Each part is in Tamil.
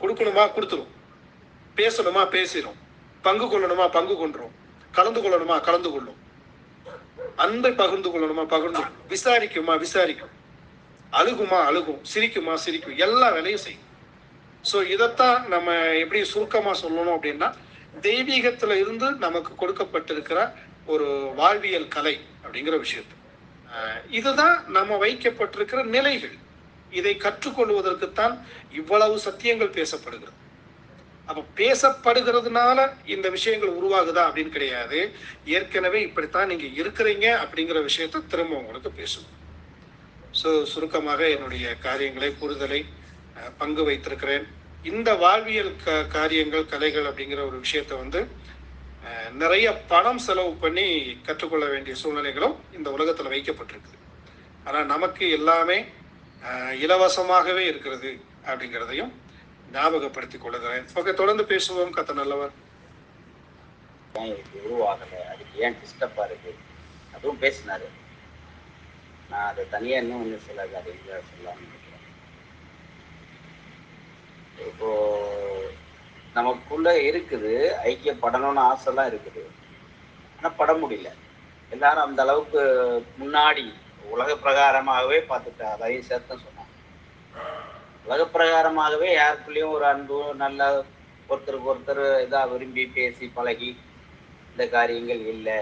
கொடுக்கணுமா கொடுத்துரும், பேசணுமா பேசிடும், பங்கு கொள்ளணுமா பங்கு கொண்டுரும், கலந்து கொள்ளணுமா கலந்து கொள்ளும், அன்பை பகிர்ந்து கொள்ளணுமா பகிர்ந்து, விசாரிக்குமா விசாரிக்கும், அழுகுமா அழுகும், சிரிக்குமா சிரிக்கும், எல்லா வேலையும் செய்யும். ஸோ இதைத்தான் நம்ம எப்படி சுருக்கமா சொல்லணும் அப்படின்னா, தெய்வீகத்துல இருந்து நமக்கு கொடுக்கப்பட்டிருக்கிற ஒரு வாழ்வியல் கலை அப்படிங்கிற விஷயத்து. இதுதான் நம்ம வைக்கப்பட்டிருக்கிற நிலைகள். இதை கற்றுக்கொள்வதற்குத்தான் இவ்வளவு சத்தியங்கள் பேசப்படுகிறது. அப்ப பேசப்படுகிறதுனால இந்த விஷயங்கள் உருவாகுதா அப்படின்னு கிடையாது. ஏற்கனவே இப்படித்தான் நீங்க இருக்கிறீங்க அப்படிங்கிற விஷயத்த திரும்ப உங்களுக்கு பேசணும். ஸோ சுருக்கமாக என்னுடைய காரியங்களை புரிதலை பங்கு வைத்திருக்கிறேன். இந்த வாழ்வியல் காரியங்கள் கலைகள் அப்படிங்கிற ஒரு விஷயத்த நிறைய பணம் செலவு பண்ணி கற்றுக்கொள்ள வேண்டிய சூழ்நிலைகளும் இந்த உலகத்துல வைக்கப்பட்டிருக்கு. ஆனா நமக்கு எல்லாமே இலவசமாகவே இருக்கிறது அப்படிங்கிறதையும் ஞாபகப்படுத்திக் கொள்ளுகிறேன். ஓகே, தொடர்ந்து பேசுவோம். கத்த நல்லவர். உருவாகலை, அதுக்கு ஏன் டிஸ்டர்பா இருக்கு அதுவும் பேசினாரு. நான் அதை தனியா இன்னும் ஒன்று சில காரியங்களை சொல்லலாம்னு நினைக்கிறேன். இப்போ நமக்குள்ள இருக்குது, ஐக்கியப்படணும்னு ஆசைலாம் இருக்குது, ஆனால் பட முடியல. எல்லாரும் அந்த அளவுக்கு முன்னாடி உலக பிரகாரமாகவே பார்த்துட்டா, அதையும் சேர்த்து சொன்னாங்க. உலக பிரகாரமாகவே யாருக்குள்ளேயும் ஒரு அன்பு, நல்ல ஒருத்தருக்கு ஒருத்தர் இதாக விரும்பி பேசி பழகி இந்த காரியங்கள் இல்லை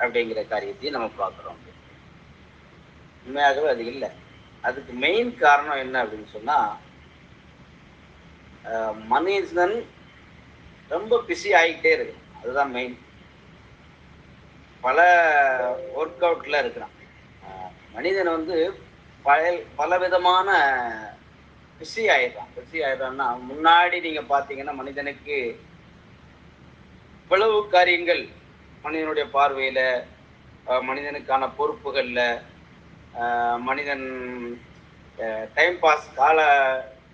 அப்படிங்கிற காரியத்தையும் நம்ம பார்க்குறோம். உண்மையாகவே அது இல்லை. அதுக்கு மெயின் காரணம் என்ன அப்படின்னு சொன்னால், மனிதன் ரொம்ப பிஸி ஆகிக்கிட்டே இருக்கு. அதுதான் மெயின். பல ஒர்க் அவுட்ல இருக்கிறான் மனிதன். பல விதமான பிஸி ஆயிடுறான்னா, முன்னாடி நீங்க பாத்தீங்கன்னா மனிதனுக்கு இவ்வளவு காரியங்கள் மனிதனுடைய பார்வையில, மனிதனுக்கான பொறுப்புகள்ல, மனிதன் டைம் பாஸ், கால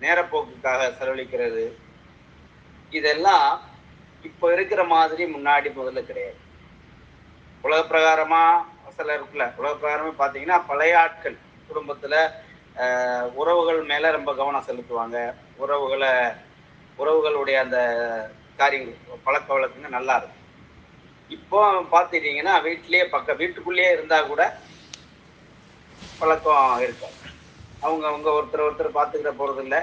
நேரப்போக்குக்காக செலவழிக்கிறது, இதெல்லாம் இப்போ இருக்கிற மாதிரி முன்னாடி முதல்ல கிடையாது. உலக பிரகாரமா சில இருக்குல்ல, உலக பிரகாரமே பார்த்தீங்கன்னா பழைய ஆட்கள் குடும்பத்தில் உறவுகள் மேலே ரொம்ப கவனம் செலுத்துவாங்க. உறவுகளுடைய அந்த காரியங்கள் பழக்க வழக்கங்கள் நல்லா இருக்கும். இப்போ பார்த்துட்டீங்கன்னா வீட்டுக்குள்ளேயே இருந்தால் கூட பழக்கம் இருக்காது. அவங்க ஒருத்தர் பார்த்துக்கிற போகிறது இல்லை.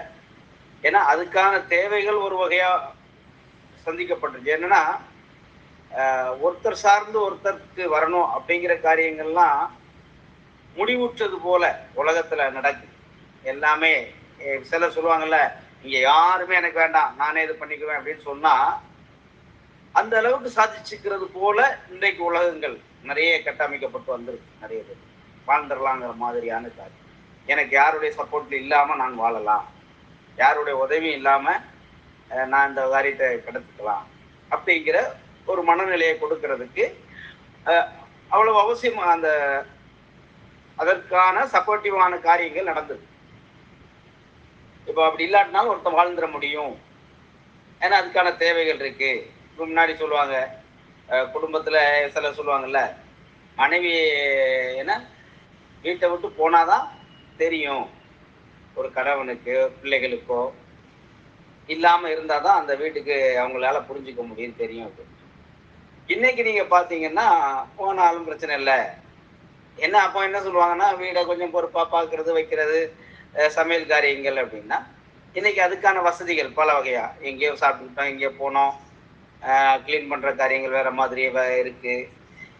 ஏன்னா அதுக்கான தேவைகள் ஒரு வகையாக சந்திக்கப்பட்டுருச்சு. என்னன்னா, ஒருத்தர் சார்ந்து ஒருத்தருக்கு வரணும் அப்படிங்கிற காரியங்கள்லாம் முடிவுற்றது போல உலகத்துல நடக்குது. எல்லாமே சிலர் சொல்லுவாங்கல்ல, நீங்க யாருமே எனக்கு வேண்டாம், நானே இது பண்ணிக்குவேன் அப்படின்னு சொன்னா, அந்த அளவுக்கு சாதிச்சுக்கிறது போல இன்றைக்கு உலகங்கள் நிறைய கட்டமைக்கப்பட்டு வந்திருக்கு. நிறைய பேர் வாழ்ந்துடலாங்கிற மாதிரியான காரியம். எனக்கு யாருடைய சப்போர்ட்ல இல்லாம நான் வாழலாம், யாருடைய உதவியும் இல்லாம நான் இந்த காரியத்தை கடத்துக்கலாம் அப்படிங்கிற ஒரு மனநிலையை கொடுக்கறதுக்கு அவ்வளவு அவசியம். அதற்கான சப்போர்ட்டிவான காரியங்கள் நடந்தது. இப்போ அப்படி இல்லாட்டினாலும் ஒருத்தன் வாழ்ந்துட முடியும். ஏன்னா அதுக்கான தேவைகள் இருக்கு. முன்னாடி சொல்லுவாங்க, குடும்பத்துல சில சொல்லுவாங்கல்ல, மனைவி என்ன வீட்டை விட்டு போனாதான் தெரியும் ஒரு கணவனுக்கு பிள்ளைகளுக்கோ, இல்லாம இருந்தாதான் அந்த வீட்டுக்கு அவங்களால புரிஞ்சுக்க முடியும், தெரியும் அப்படின்னு. இன்னைக்கு நீங்க பாத்தீங்கன்னா போனாலும் பிரச்சனை இல்லை. என்ன அப்போ என்ன சொல்லுவாங்கன்னா, வீடை கொஞ்சம் பொறுப்பா பார்க்கறது, வைக்கிறது, சமையல் காரியங்கள் அப்படின்னா, இன்னைக்கு அதுக்கான வசதிகள் பல வகையா, எங்கேயோ சாப்பிட்டுக்கிட்டோம், எங்கேயோ போனோம், கிளீன் பண்ற காரியங்கள் வேற மாதிரியே இருக்கு,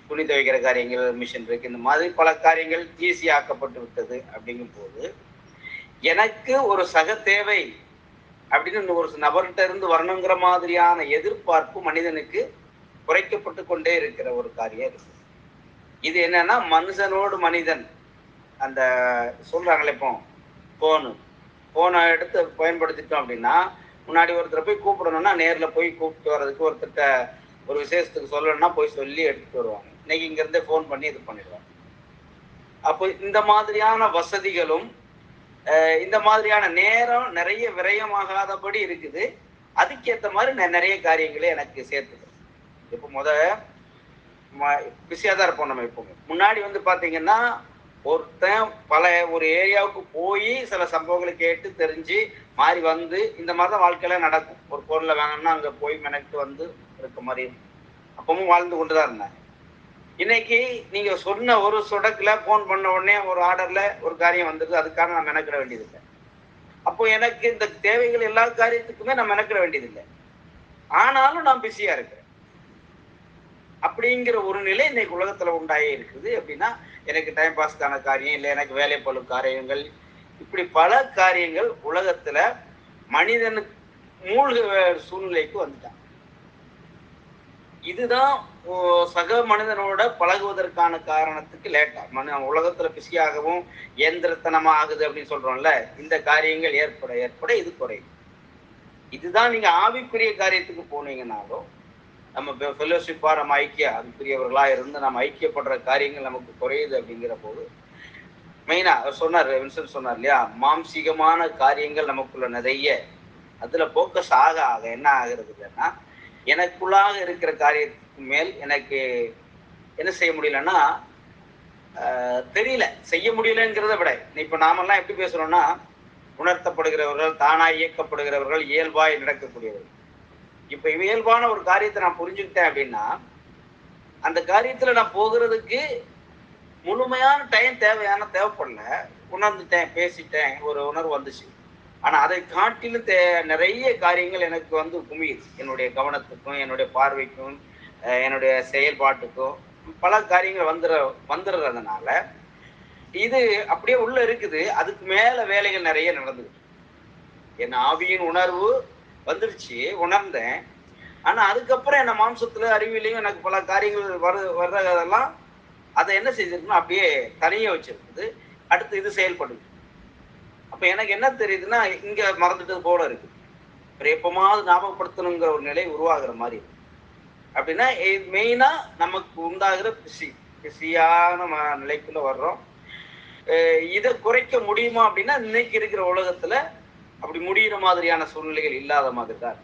துணி துவைக்கிற காரியங்கள் மிஷின் இருக்கு, இந்த மாதிரி பல காரியங்கள் ஈஸி ஆக்கப்பட்டு விட்டது. அப்படிங்கும் போது எனக்கு ஒரு சக தேவை அப்படின்னு ஒரு நபர்கிட்ட இருந்து வரணுங்கிற மாதிரியான எதிர்பார்ப்பு மனிதனுக்கு குறைக்கப்பட்டு கொண்டே இருக்கிற ஒரு காரியம் இருக்கு. இது என்னன்னா, மனுஷனோடு மனிதன் அந்த சொல்றாங்களே, இப்போ போனை எடுத்து பயன்படுத்திட்டோம் அப்படின்னா, முன்னாடி ஒருத்தரை போய் கூப்பிடணும்னா நேரில் போய் கூப்பிட்டு வர்றதுக்கு, ஒருத்தர்கிட்ட ஒரு விசேஷத்துக்கு சொல்லணும்னா போய் சொல்லி எடுத்துட்டு வருவாங்க. இன்னைக்கு இங்கிருந்தே ஃபோன் பண்ணி இது பண்ணிடுவாங்க. அப்போ இந்த மாதிரியான வசதிகளும் இந்த மாதிரியான நேரம் நிறைய விரயமாகாதபடி இருக்குது. அதுக்கேற்ற மாதிரி நிறைய காரியங்களே எனக்கு சேர்த்துது. இப்போ பிஸியாக தான் இருப்போம் நம்ம எப்பவுமே. முன்னாடி வந்து பார்த்தீங்கன்னா ஒருத்தன் ஒரு ஏரியாவுக்கு போய் சில சம்பவங்களை கேட்டு தெரிஞ்சு மாறி வந்து இந்த மாதிரி தான் வாழ்க்கையில நடக்கும். ஒரு பொருளை வாங்கணும்னா அங்கே போய் மெனக்கிட்டு வந்து இருக்க மாதிரி அப்பவும் வாழ்ந்து கொண்டு தான் இருந்தாங்க. இன்னைக்கு நீங்க சொன்ன ஒரு சொடக்குல போன் பண்ண உடனே ஒரு ஆர்டர்ல ஒரு காரியம் வந்துருது. அதுக்காக நான் மெனக்கிட வேண்டியதில்லை. அப்போ எனக்கு இந்த தேவைகள் எல்லா காரியத்துக்குமே நான் மெனக்கிட வேண்டியதில்லை. ஆனாலும் நான் பிஸியா இருக்கிறேன் அப்படிங்கிற ஒரு நிலை இன்னைக்கு உலகத்துல உண்டாகி இருக்குது. அப்படின்னா எனக்கு டைம் பாஸ்க்கான காரியம் இல்லை, எனக்கு வேலை பளு காரியங்கள், இப்படி பல காரியங்கள் உலகத்துல மனிதனுக்கு மூழ்க சூழ்நிலைக்கு வந்துட்டான். இதுதான் சக மனிதனோட பழகுவதற்கான காரணத்துக்கு லேட்டா உலகத்துல பிஸியாகவும் இயந்திரத்தனமா ஆகுது அப்படின்னு சொல்றோம்ல. இந்த காரியங்கள் ஏற்பட ஏற்பட இது குறையும். இதுதான் நீங்க ஆவிக்குரிய காரியத்துக்கு போனீங்கன்னாலும் நம்ம ஃபெலோஷிப்பா நம்ம ஆவிக்குரியவர்களா இருந்து நம்ம ஐக்கியப்படுற காரியங்கள் நமக்கு குறையுது. அப்படிங்கிற போது மெயினா அவர் சொன்னார், வின்சென்ட் சொன்னார் இல்லையா, மாம்சீகமான காரியங்கள் நமக்குள்ள நிறைய அதுல போக்கஸ் ஆக ஆக என்ன ஆகுறது இல்லைன்னா, எனக்குள்ளாக இருக்கிற காரியத்துக்கு மேல் எனக்கு என்ன செய்ய முடியலன்னா தெரியல, செய்ய முடியலங்கிறத விட இப்ப நாமெல்லாம் எப்படி பேசுறோம்னா, உணர்த்தப்படுகிறவர்கள், தானாய் இயக்கப்படுகிறவர்கள், இயல்பாய் நடக்கக்கூடியவர்கள். இப்ப இயல்பான ஒரு காரியத்தை நான் புரிஞ்சுக்கிட்டேன் அப்படின்னா அந்த காரியத்துல நான் போகிறதுக்கு முழுமையான டைம் தேவைப்படல. உணர்ந்துட்டேன், பேசிட்டேன், ஒரு உணர்வு வந்துச்சு. ஆனா அதை காட்டிலும் நிறைய காரியங்கள் எனக்கு வந்து குமியுது. என்னுடைய கவனத்துக்கும் என்னுடைய பார்வைக்கும் என்னுடைய செயல்பாட்டுக்கும் பல காரியங்கள் வந்துடுறதுனால இது அப்படியே உள்ள இருக்குது. அதுக்கு மேல வேலைகள் நிறைய நடந்துச்சு. என் ஆவியின் உணர்வு வந்துருச்சு, உணர்ந்தேன். ஆனா அதுக்கப்புறம் என்ன மாம்சத்துல அறிவிலையும் எனக்கு பல காரியங்கள் வர்றதெல்லாம் அதை என்ன செய்திருக்குன்னா அப்படியே தனியே வச்சிருக்குது. அடுத்து இது செயல்படுது. அப்ப எனக்கு என்ன தெரியுதுன்னா, இங்க மறந்துட்டது போல இருக்கு. எப்பமாவது ஞாபகப்படுத்தணுங்கிற ஒரு நிலை உருவாகிற மாதிரி. அப்படின்னா மெயினா நமக்கு உண்டாகிற பிஸியான நிலைக்குள்ள வர்றோம். இதை குறைக்க முடியுமா அப்படின்னா இன்னைக்கு இருக்கிற உலகத்துல அப்படி முடிகிற மாதிரியான சூழ்நிலைகள் இல்லாத மாதிரி தான்.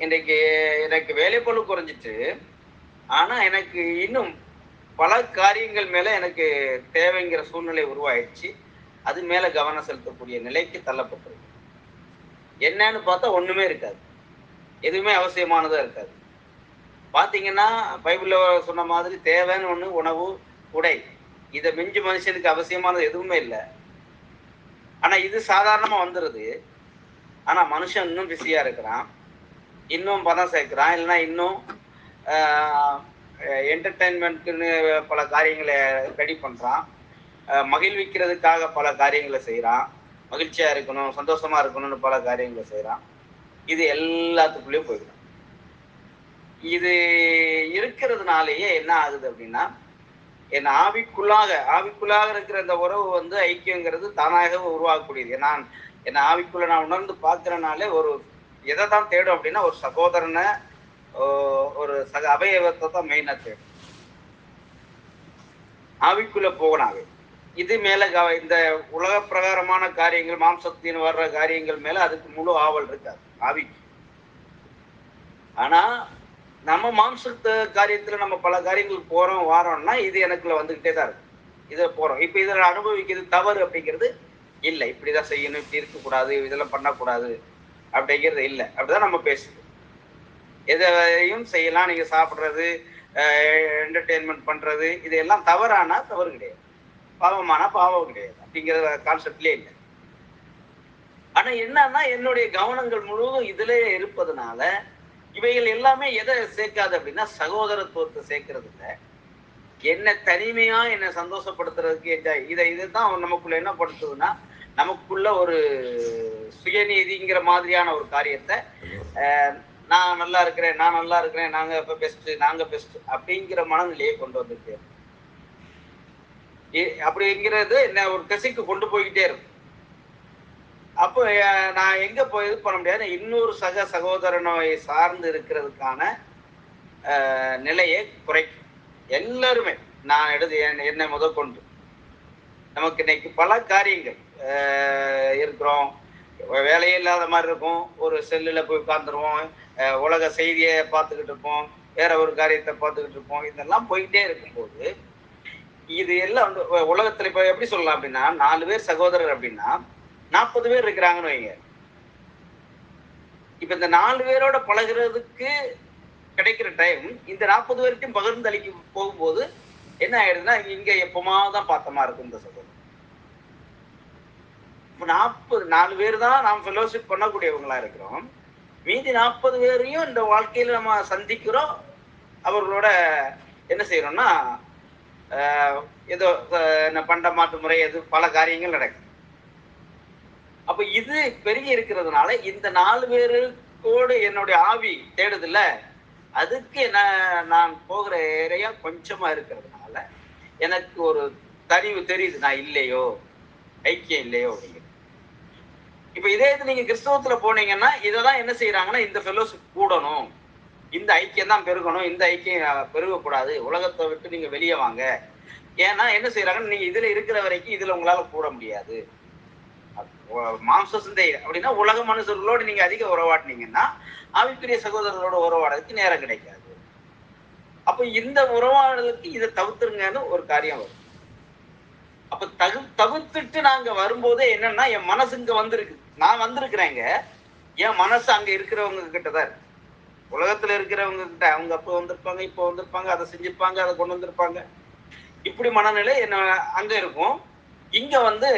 இன்றைக்கு எனக்கு வேலைப்பளு குறைஞ்சிட்டு, ஆனா எனக்கு இன்னும் பல காரியங்கள் மேல எனக்கு தேவைங்கிற சூழ்நிலை உருவாயிடுச்சு. அது மேல கவனம் செலுத்தக்கூடிய நிலைக்கு தள்ளப்பட்டிருக்கு. என்னன்னு பார்த்தா ஒண்ணுமே இருக்காது, எதுவுமே அவசியமானதா இருக்காது. பாத்தீங்கன்னா பைபிள்ல சொன்ன மாதிரி தேவைன்னு ஒண்ணு உணவு, உடை, இதை மிஞ்சி மனுஷனுக்கு அவசியமானது எதுவுமே இல்லை. ஆனா இது சாதாரணமா வந்துருது. ஆனா மனுஷன் இன்னும் பிஸியா இருக்கிறான், இன்னும் பணம் சேர்க்கிறான், இல்லைன்னா இன்னும் என்டர்டைன்மெண்ட்னு பல காரியங்களை ரெடி பண்றான், மகிழ்விக்கிறதுக்காக பல காரியங்களை செய்யறான், மகிழ்ச்சியா இருக்கணும், சந்தோஷமா இருக்கணும்னு பல காரியங்களை செய்யறான். இது எல்லாத்துக்குள்ளேயும் போயிடும். இது இருக்கிறதுனாலேயே என்ன ஆகுது அப்படின்னா, என் ஆவிக்குள்ளாக இருக்கிற இந்த உறவு வந்து ஐக்கியங்கிறது தானாகவே உருவாக்கக்கூடியது. என் ஆவிக்குள்ள நான் உணர்ந்து பார்க்கறனாலே ஒரு எதை தான் தேடும் அப்படின்னா, ஒரு சகோதரனை, ஒரு அவயவத்தை தான் மெயினா தேடும். ஆவிக்குள்ள போகணாவே இது மேல இந்த உலக பிரகாரமான காரியங்கள், மாம்சத்தின் வர்ற காரியங்கள் மேல அதுக்கு முழு ஆவல் இருக்காது ஆவிக்கு. ஆனா நம்ம மாம்சத்து காரியத்துல நம்ம பல காரியங்களுக்கு போறோம் வாரோம்னா இது எனக்குள்ள வந்துகிட்டே தான் இருக்கு. இதை போறோம். இப்ப இதுல அனுபவிக்கிறது தவறு அப்படிங்கிறது இல்லை. இப்படிதான் செய்யணும், இப்படி இருக்கக்கூடாது, இதெல்லாம் பண்ணக்கூடாது அப்படிங்கிறது இல்லை. அப்படிதான் நம்ம பேசுது. எதையும் செய்யலாம். நீங்க சாப்பிடுறது, என்டர்டெயின்மெண்ட் பண்றது, இதெல்லாம் தவறானா தவறு கிடையாது, பாவமானா பாவம் கிடையாது அப்படிங்கிற கான்செப்ட்லயே இல்லை. ஆனா என்னன்னா என்னுடைய கவனங்கள் முழுவதும் இதுலயே இருப்பதனால இவைகள் எல்லாமே எதை சேர்க்காது அப்படின்னா சகோதரத்துவத்தை சேர்க்கறது இல்லை. என்ன தனிமையா என்னை சந்தோஷப்படுத்துறதுக்கு இதுதான் நமக்குள்ள என்ன படுத்துதுன்னா, நமக்குள்ள ஒரு சுயநீதிங்கிற மாதிரியான ஒரு காரியத்தை, நான் நல்லா இருக்கிறேன், நாங்க பெஸ்ட் அப்படிங்கிற மனநிலையை கொண்டு வந்துட்டு அப்படிங்கிறது என்ன ஒரு திசைக்கு கொண்டு போய்கிட்டே இருக்கும். அப்போ நான் எங்க போய் இது பண்ண முடியாது, இன்னொரு சகோதரனை சார்ந்து இருக்கிறதுக்கான நிலையை குறைக்கும். எல்லாருமே நான் என்னை முதற்கொண்டு நமக்கு இன்னைக்கு பல காரியங்கள் இருக்கிறோம். வேலையே இல்லாத மாதிரி இருக்கும், ஒரு செல்லுல போய் உட்கார்ந்துருவோம், உலக செய்தியை பார்த்துக்கிட்டு இருப்போம், வேற ஒரு காரியத்தை பார்த்துக்கிட்டு இருப்போம். இதெல்லாம் போயிட்டே இருக்கும்போது இது எல்லாம் வந்து உலகத்துல இப்ப எப்படி சொல்லலாம் அப்படின்னா 4 பேர் சகோதரர் அப்படின்னா 40 பேர் இருக்கிறாங்கன்னு வைங்க. இப்ப இந்த 4 பேரோட பழகுறதுக்கு கிடைக்கிற டைம் இந்த 40 பேருக்கும் பகிர்ந்து அளிக்க போகும்போது என்ன ஆயிடுதுன்னா இங்க எப்பமாதான் பார்த்தமா இருக்கும் இந்த சகோதரர். இப்ப 4 பேர் தான் நாம் ஃபெலோஷிப் பண்ணக்கூடியவங்களா இருக்கிறோம். மீதி 40 பேரையும் இந்த வாழ்க்கையில நம்ம சந்திக்கிறோம். அவர்களோட என்ன செய்யறோம்னா ஏதோ பண்ட மாற்று முறை எது பல காரியங்கள் நடக்கும். அப்ப இது பெருகி இருக்கிறதுனால இந்த 4 பேருக்கோடு என்னுடைய ஆவி தேடுதுல அதுக்கு என்ன நான் போகிற ஏரியா கொஞ்சமா இருக்கிறதுனால எனக்கு ஒரு தனிவு தெரியுது, நான் இல்லையோ ஐக்கியம் இல்லையோ அப்படிங்கிறது. இப்ப இதே இது நீங்க கிறிஸ்தவத்துல போனீங்கன்னா இததான் என்ன செய்யறாங்கன்னா இந்த ஃபெலோஷிப் கூடணும், இந்த ஐக்கியம் தான் பெருகணும், இந்த ஐக்கியம் பெருகக்கூடாது, உலகத்தை விட்டு நீங்க வெளியே வாங்க. ஏன்னா என்ன செய்யறாங்கன்னு நீங்க இதுல இருக்கிற வரைக்கும் இதுல உங்களால கூட முடியாது. மாம்ச சிந்தை அப்படின்னா உலக மனுஷர்களோடு நீங்க அதிக உறவாடினீங்கன்னா ஆவிக்குரிய சகோதரர்களோட உறவாடுறதுக்கு நேரம் கிடைக்காது. அப்ப இந்த உறவாடுறதுக்கு இதை தவிர்த்துருங்கன்னு ஒரு காரியம் வரும். அப்ப தவிர்த்துட்டு நாங்க வரும்போதே என்னன்னா என் மனசு இங்க வந்திருக்கு, நான் வந்திருக்கிறேங்க, என் மனசு அங்க இருக்கிறவங்க கிட்டதான் இருக்கு. உலகத்துல இருக்கிறவங்க கிட்ட அவங்க அப்ப வந்திருப்பாங்க, இப்ப வந்திருப்பாங்க, அதை செஞ்சிருப்பாங்க, அதை கொண்டு வந்திருப்பாங்க, இப்படி மனநிலை என்ன அங்க இருக்கும். இங்க வந்து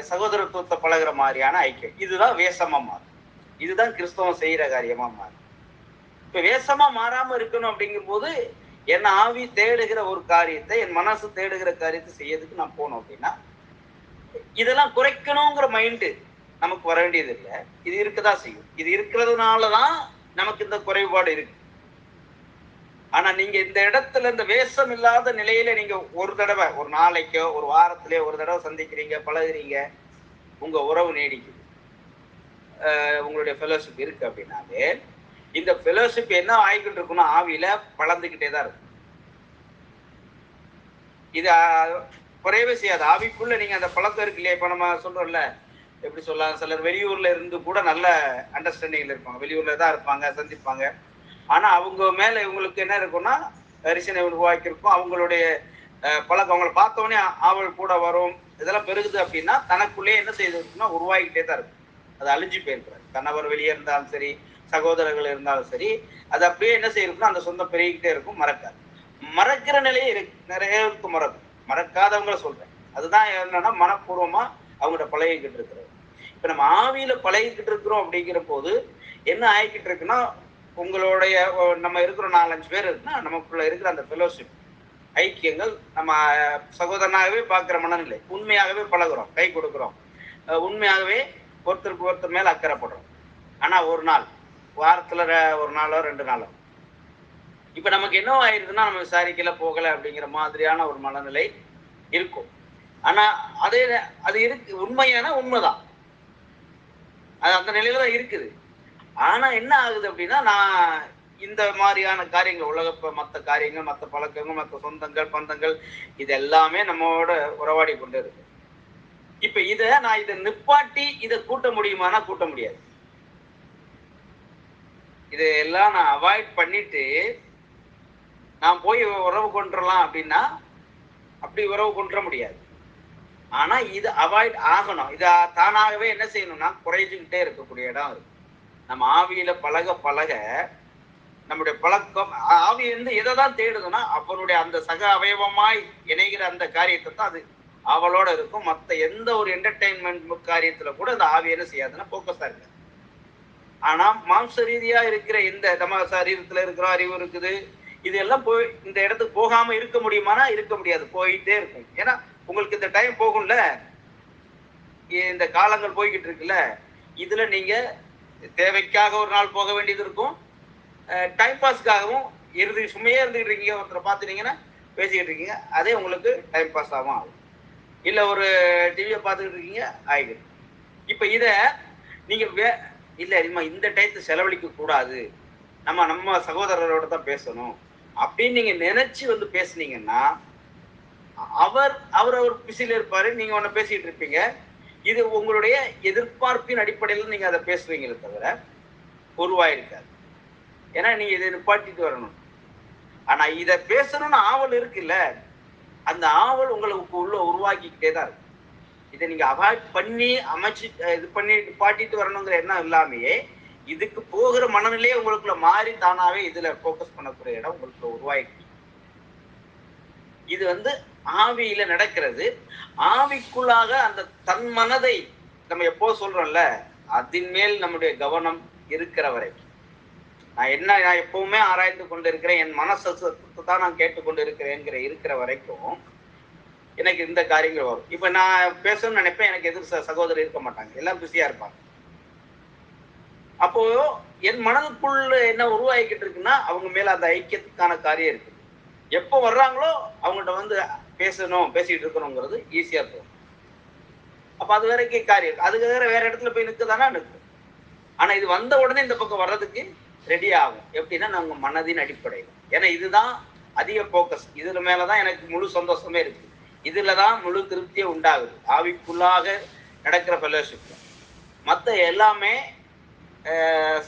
சகோதரத்துவத்தை பழகுற மாதிரியான ஐக்கியம் இதுதான் வேஷமா மாறும். இதுதான் கிறிஸ்தவம் செய்யற காரியமா மாறும். இப்ப வேஷமா மாறாம இருக்கணும் அப்படிங்கும் போது என் ஆவி தேடுகிற ஒரு காரியத்தை, என் மனசு தேடுகிற காரியத்தை செய்யறதுக்கு நான் போனோம் அப்படின்னா இதெல்லாம் குறைக்கணுங்கிற மைண்டு நமக்கு வர வேண்டியது இல்லை. இது இருக்கதான் செய்யும். இது இருக்கிறதுனாலதான் நமக்கு இந்த குறைபாடு இருக்கு. ஆனா நீங்க இந்த இடத்துல இந்த வேஷம் இல்லாத நிலையில நீங்க ஒரு தடவை, ஒரு நாளைக்கோ ஒரு வாரத்திலேயோ ஒரு தடவை சந்திக்கிறீங்க, பழகுறீங்க, உங்க உறவு நீடிக்குது, உங்களுடைய ஃபெலோஷிப் இருக்கு அப்படின்னாலே இந்த ஃபெலோஷிப் என்ன ஆகிக்கிட்டு இருக்குன்னா ஆவியில வளர்ந்துகிட்டே தான் இருக்கும். இது குறையவே செய்யாது. ஆவிக்குள்ள நீங்க அந்த பழக்கம் இருக்கு இல்லையா. இப்ப நம்ம சொல்றோம்ல, எப்படி சொல்லலாம், சிலர் வெளியூர்ல இருந்து கூட நல்ல அண்டர்ஸ்டாண்டிங்ல இருப்பாங்க, வெளியூர்ல தான் இருப்பாங்க, சந்திப்பாங்க. ஆனா அவங்க மேல இவங்களுக்கு என்ன இருக்கும்னா ரிசனை உருவாக்கியிருக்கும். அவங்களுடைய பழக்கம் அவங்களை பார்த்தோன்னே ஆவல் கூட வரும். இதெல்லாம் பெருகுது அப்படின்னா தனக்குள்ளேயே என்ன செய்திருக்குன்னா உருவாகிக்கிட்டே தான் இருக்கும். அது அழிஞ்சு போயிருக்கிறார். கணவர் வெளியே இருந்தாலும் சரி, சகோதரர்கள் இருந்தாலும் சரி, அது அப்படியே என்ன செய்யிருக்குன்னா அந்த சொந்தம் பெருகிக்கிட்டே இருக்கும், மறக்காது. மறக்கிற நிலையே இருக்கு, நிறைய இருக்கு மறக்கும். மறக்காதவங்கள சொல்றேன். அதுதான் என்னன்னா மனப்பூர்வமா அவங்கள்ட்ட பழகிக்கிட்டு இருக்கிறது. இப்ப நம்ம ஆவியில பழகிக்கிட்டு இருக்கிறோம் அப்படிங்கிற போது என்ன ஆகிக்கிட்டு இருக்குன்னா உங்களுடைய நம்ம இருக்கிற 4-5 பேர் இருக்குன்னா நமக்குள்ள இருக்கிற அந்த ஃபெலோஷிப் ஐக்கியங்கள் நம்ம சகோதரனாகவே பார்க்கிற மனநிலை, உண்மையாகவே பழகுறோம், கை கொடுக்குறோம், உண்மையாகவே ஒருத்தருக்கு ஒருத்தர் மேல அக்கறைப்படுறோம். ஆனா ஒரு நாள், வாரத்துல ஒரு நாளோ 2 நாளோ இப்ப நமக்கு என்ன ஆயிருதுன்னா நம்ம விசாரிக்கல போகல அப்படிங்கிற மாதிரியான ஒரு மனநிலை இருக்கும். ஆனா அது இருக்கு, உண்மையான உண்மைதான், அது அந்த நிலையில தான் இருக்குது. ஆனா என்ன ஆகுது அப்படின்னா நான் இந்த மாதிரியான காரியங்கள், உலக மற்ற காரியங்கள், மற்ற பழக்கங்கள், மற்ற சொந்தங்கள், பந்தங்கள், இது எல்லாமே நம்மோட உறவாடி கொண்டு இருக்கு. இப்ப நான் இதை நிப்பாட்டி இதை கூட்ட முடியுமானா கூட்ட முடியாது. இதெல்லாம் நான் அவாய்ட் பண்ணிட்டு நான் போய் உறவு கொண்டுறலாம் அப்படின்னா அப்படி உறவு கொண்டுற முடியாது. ஆனா இது அவாய்ட் ஆகணும். இத தானாகவே என்ன செய்யணும்னா குறைஞ்சுக்கிட்டே இருக்கக்கூடிய இடம் இருக்கு. நம்ம ஆவியில பழக பழக நம்முடைய பழக்கம் ஆவி வந்து எதை தான் தேடுதுன்னா அவனுடைய அந்த சக அவயவமாய் இணைகிற அந்த காரியத்தை தான் அது அவளோட இருக்கும். மற்ற எந்த ஒரு என்டர்டைன்மெண்ட் காரியத்துல கூட அந்த ஆவி என்ன செய்யாதுன்னா போக்கஸா இருக்கு. ஆனா மாம்ச ரீதியா இருக்கிற இந்த நம்ம சரீரத்துல இருக்கிற அறிவு இருக்குது, இது எல்லாம் போய் இந்த இடத்துக்கு போகாம இருக்க முடியுமானா இருக்க முடியாது, போயிட்டே இருக்கும். ஏன்னா உங்களுக்கு இந்த டைம் போகும்ல, இந்த காலங்கள் போய்கிட்டு இருக்குல்ல, இதுல நீங்க தேவைக்காக ஒரு நாள் போக வேண்டியது இருக்கும், டைம் பாஸ்க்காகவும் சும்மையே இருந்துகிட்டு இருக்கீங்க, ஒருத்தரை பார்த்துட்டீங்கன்னா பேசிக்கிட்டு இருக்கீங்க, அதே உங்களுக்கு டைம் பாஸ் ஆகும். இல்லை ஒரு டிவியை பார்த்துக்கிட்டு இருக்கீங்க ஆகிடும். இப்போ இதை நீங்கள் இல்லை இந்த டைத்தை செலவழிக்க கூடாது, நம்ம சகோதரரோட தான் பேசணும் அப்படின்னு நீங்கள் நினைச்சு வந்து பேசுனீங்கன்னா அவர் பிஸியில் இருப்பாரு, நீங்க ஒன்று பேசிட்டு இருப்பீங்க. இது உங்களுடைய எதிர்பார்ப்பின் அடிப்படையில் நீங்க அதை பேசுவீங்களே தவிர உருவாயிருக்காது. ஏன்னா நீங்க இதை நிப்பாட்டிட்டு வரணும். ஆனா இத பேசணும்னு ஆவல் இருக்குல்ல, அந்த ஆவல் உங்களுக்கு உள்ள உருவாக்கிக்கிட்டே தான் இருக்கு. இதை நீங்க அவாய்ட் பண்ணி அமைச்சு இது பண்ணி பாட்டிட்டு வரணுங்கிற எண்ணம் இல்லாமையே இதுக்கு போகிற மனநிலையே உங்களுக்குள்ள மாறி தானாவே இதுல போக்கஸ் பண்ணக்கூடிய இடம் உங்களுக்குள்ள உருவாயிடுச்சு. இது ஆவியில நடக்கிறது. ஆவிக்குள்ளாக அந்த தன் மனதை நம்ம எப்போ சொல்றோம்ல, அதன் மேல் நம்முடைய கவனம் இருக்கிற வரைக்கும், நான் எப்பவுமே ஆராய்ந்து கொண்டு இருக்கிறேன், என் மனசத்தை தான் நான் கேட்டுக்கொண்டு இருக்கிற வரைக்கும் எனக்கு இந்த காரியங்கள் வரும். இப்ப நான் பேசணும்னு நினைப்பேன், எனக்கு எதிர் சகோதரர் இருக்க மாட்டாங்க, எல்லாம் பிஸியா இருப்பாங்க. அப்போ என் மனதுக்குள்ள என்ன உருவாக்கிட்டு இருக்குன்னா அவங்க மேல அந்த ஐக்கியத்துக்கான காரியம் இருக்கு. எப்போ வர்றாங்களோ அவங்கள்ட்ட பேசிட்டு இருக்கணுங்கிறது ஈஸியா இருக்கும். அப்ப அது வரைக்கும் காரியம், அதுக்கு வேற இடத்துல போய் நிற்குதானா நிற்கும். ஆனா இது வந்த உடனே இந்த பக்கம் வர்றதுக்கு ரெடி ஆகும். எப்படின்னா நம்ம மனதின் அடிப்படையில், ஏன்னா இதுதான் அதிக போக்கஸ், இதுல மேலதான் எனக்கு முழு சந்தோஷமே இருக்கு, இதுலதான் முழு திருப்தியே உண்டாகுது ஆவிக்குள்ளாக நடக்கிற ஃபெலோஷிப்ல. மற்ற எல்லாமே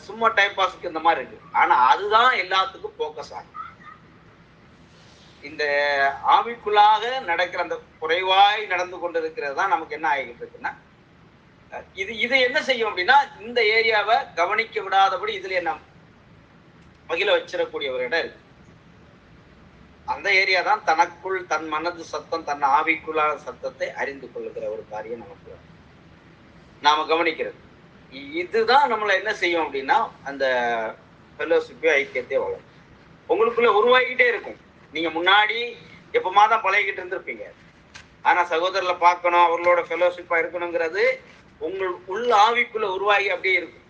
சும்மா டைம் பாஸுக்கு இந்த மாதிரி இருக்கு. ஆனா அதுதான் எல்லாத்துக்கும் போக்கஸ் ஆகும். இந்த ஆவிக்குள்ளாக நடக்கிற அந்த குறைவாய் நடந்து கொண்டு இருக்கிறது தான் நமக்கு என்ன ஆகிட்டு இருக்குன்னா, இது என்ன செய்யும் அப்படின்னா இந்த ஏரியாவை கவனிக்க விடாதபடி இதுல என்ன மகிழ வச்சிடக்கூடிய ஒரு இடம் இருக்கு. அந்த ஏரியா தான் தனக்குள் தன் மனது சத்தம், தன் ஆவிக்குள்ளான சத்தத்தை அறிந்து கொள்ளுகிற ஒரு காரியம் நமக்கு நாம கவனிக்கிறது. இதுதான் நம்மளை என்ன செய்யும் அப்படின்னா அந்த ஃபெலோஷிப்பை ஐக்கியத்தை வளரும். உங்களுக்குள்ள உருவாகிட்டே இருக்கும். நீங்க முன்னாடி எப்பமா தான் பழகிட்டு இருந்திருப்பீங்க. ஆனா சகோதரர்களை பார்க்கணும், அவர்களோட ஃபெலோஷிப்பா இருக்கணுங்கிறது உங்கள் உள்ள ஆவிக்குள்ள உருவாகி அப்படியே இருக்கும்.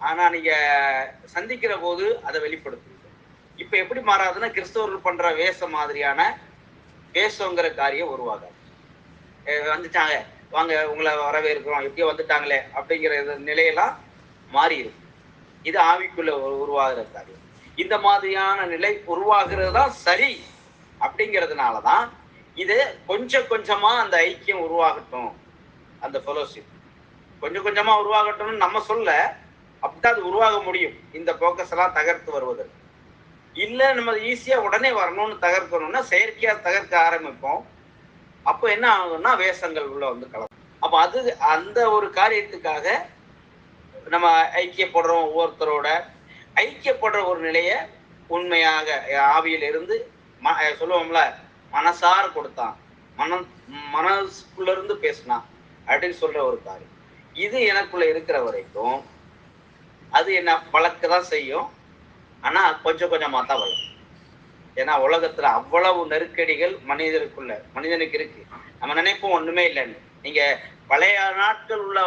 ஆனா நீங்க சந்திக்கிற போது அதை வெளிப்படுத்துவீங்க. இப்ப எப்படி மாறாதுன்னா கிறிஸ்தவர்கள் பண்ற வேஷம் மாதிரியான வேஷங்கிற காரியம் உருவாகாது. வந்துட்டாங்க, வாங்க உங்களை வரவேற்கிறோம், எப்படியோ வந்துட்டாங்களே அப்படிங்கிற நிலையெல்லாம் மாறி இருக்கும். இது ஆவிக்குள்ள உருவாகிற காரியம். இந்த மாதிரியான நிலை உருவாகிறது தான் சரி. அப்படிங்கிறதுனாலதான் இது கொஞ்சம் கொஞ்சமா அந்த ஐக்கியம் உருவாகட்டும், அந்த ஃபெலோஷிப் கொஞ்சம் கொஞ்சமா உருவாகட்டும்னு நம்ம சொல்ல, அப்படிதான் அது உருவாக முடியும். இந்த போக்கஸ் எல்லாம் தகர்த்து வருவதற்கு இல்ல, நம்ம ஈஸியா உடனே வரணும்னு தகர்க்கணும்னா செயற்கையா தகர்க்க ஆரம்பிப்போம். அப்போ என்ன ஆகும்னா வேஷங்கள் உள்ள கலக்கும். அப்ப அது அந்த ஒரு காரியத்துக்காக நம்ம ஐக்கியப்படுறோம். ஒவ்வொருத்தரோட ஐக்கியப்படுற ஒரு நிலைய உண்மையாக ஆவியில இருந்து சொல்லுவோம்ல, மனசார கொடுத்தான், மனசுக்குள்ள இருந்து பேசினான் அப்படின்னு சொல்ற ஒரு காரியம். இது எனக்குள்ள இருக்கிற வரைக்கும் அது என்ன வளர்க்கதான் செய்யும். ஆனா கொஞ்சம் கொஞ்சமா தான் வளரும். ஏன்னா உலகத்துல அவ்வளவு நெருக்கடிகள் மனிதனுக்கு இருக்கு. நம்ம நினைப்போம் ஒண்ணுமே இல்லைன்னு. நீங்க பழைய நாட்கள் உள்ள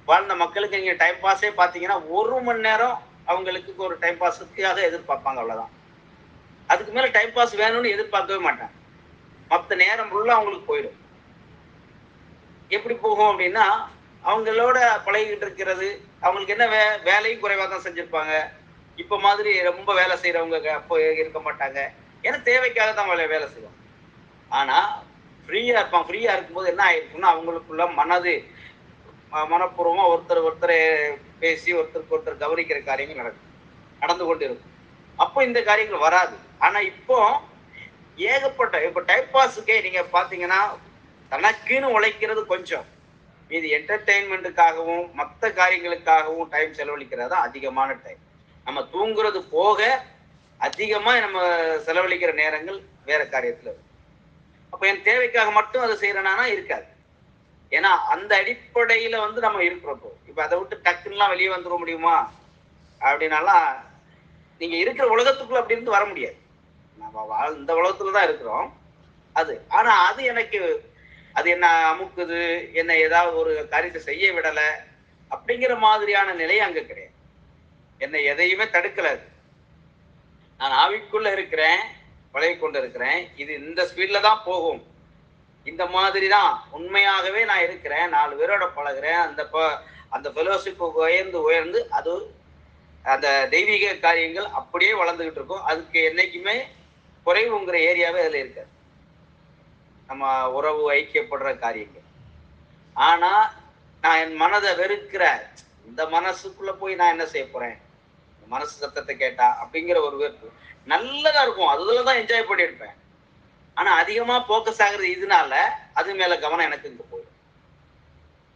வாழ்ந்த மக்களுக்கு நீங்க டைம் பாஸே பாத்தீங்கன்னா 1 மணி நேரம் அவங்களுக்கு ஒரு டைம் பாஸுக்காக எதிர்பார்ப்பாங்க, அவ்வளவுதான். அதுக்கு மேல டைம் பாஸ் வேணும்னு எதிர்பார்க்கவே மாட்டாங்க. மற்ற நேரம் ஃபுல்லா அவங்களுக்கு போயிடும். எப்படி போகும் அப்படின்னா அவங்களோட பழகிட்டு இருக்கிறது, அவங்களுக்கு என்ன வேலையும் குறைவா தான் செஞ்சிருப்பாங்க. இப்ப மாதிரி ரொம்ப வேலை செய்யறவங்க அப்போ இருக்க மாட்டாங்க. ஏன்னா தேவைக்காக தான் வேலை செய்வாங்க. ஆனா ஃப்ரீயா இருப்பான். ஃப்ரீயா இருக்கும்போது என்ன ஆயிருக்குன்னா அவங்களுக்குள்ள மனப்பூர்வமா ஒருத்தர் பேசி ஒருத்தருக்கு ஒருத்தர் கவனிக்கிற காரியங்கள் நடந்து கொண்டு இருக்கும். அப்போ இந்த காரியங்கள் வராது. ஆனா இப்போ ஏகப்பட்ட இப்ப டைம் பாஸுக்கே நீங்க பாத்தீங்கன்னா தனக்குன்னு உழைக்கிறது கொஞ்சம், இது என்டர்டெயின்மெண்ட்டுக்காகவும் மற்ற காரியங்களுக்காகவும் டைம் செலவழிக்கிறது அதிகமான டைம். நம்ம தூங்குறது போக அதிகமா நம்ம செலவழிக்கிற நேரங்கள் வேற காரியத்துல இருக்கு. அப்ப என் தேவைக்காக மட்டும் அதை செய்யறேனா இருக்காது. ஏன்னா அந்த அடிப்படையில நம்ம இருக்கிறப்போ இப்ப அதை விட்டு டக்குன்னுலாம் வெளியே வந்துட முடியுமா அப்படின்னாலாம் நீங்க இருக்கிற உலகத்துக்குள்ள அப்படி இருந்து வர முடியாது. நம்ம இந்த உலகத்துலதான் இருக்கிறோம். ஆனா அது என்ன அமுக்குது, என்ன ஏதாவது ஒரு காரியத்தை செய்ய விடலை அப்படிங்கிற மாதிரியான நிலை அங்க கிடையாது. என்னை எதையுமே தடுக்கல. நான் ஆவிக்குள்ள இருக்கிறேன், பழகி கொண்டு இருக்கிறேன். இது இந்த ஸ்பீட்ல தான் போகும். இந்த மாதிரி தான் உண்மையாகவே நான் இருக்கிறேன். 4 பேரோட பழகிறேன். அந்த ஃபெலோஷிப் உயர்ந்து அது அந்த தெய்வீக காரியங்கள் அப்படியே வளர்ந்துகிட்டு இருக்கும். அதுக்கு என்னைக்குமே குறைவுங்கிற ஏரியாவே அதுல இருக்காது. நம்ம உறவு ஐக்கியப்படுற காரியங்கள். ஆனா நான் என் மனதை வெறுக்கிற இந்த மனசுக்குள்ள போய் நான் என்ன செய்ய போறேன், மனசு சத்தத்தை கேட்டா அப்படிங்கிற ஒரு வெறுப்பு. நல்லதா இருக்கும், அதுலதான் என்ஜாய் பண்ணியிருப்பேன். ஆனா அதிகமா போக்கஸ் ஆகுறது இதனால அது மேல கவனம் எனக்கு இங்க போயிடும்.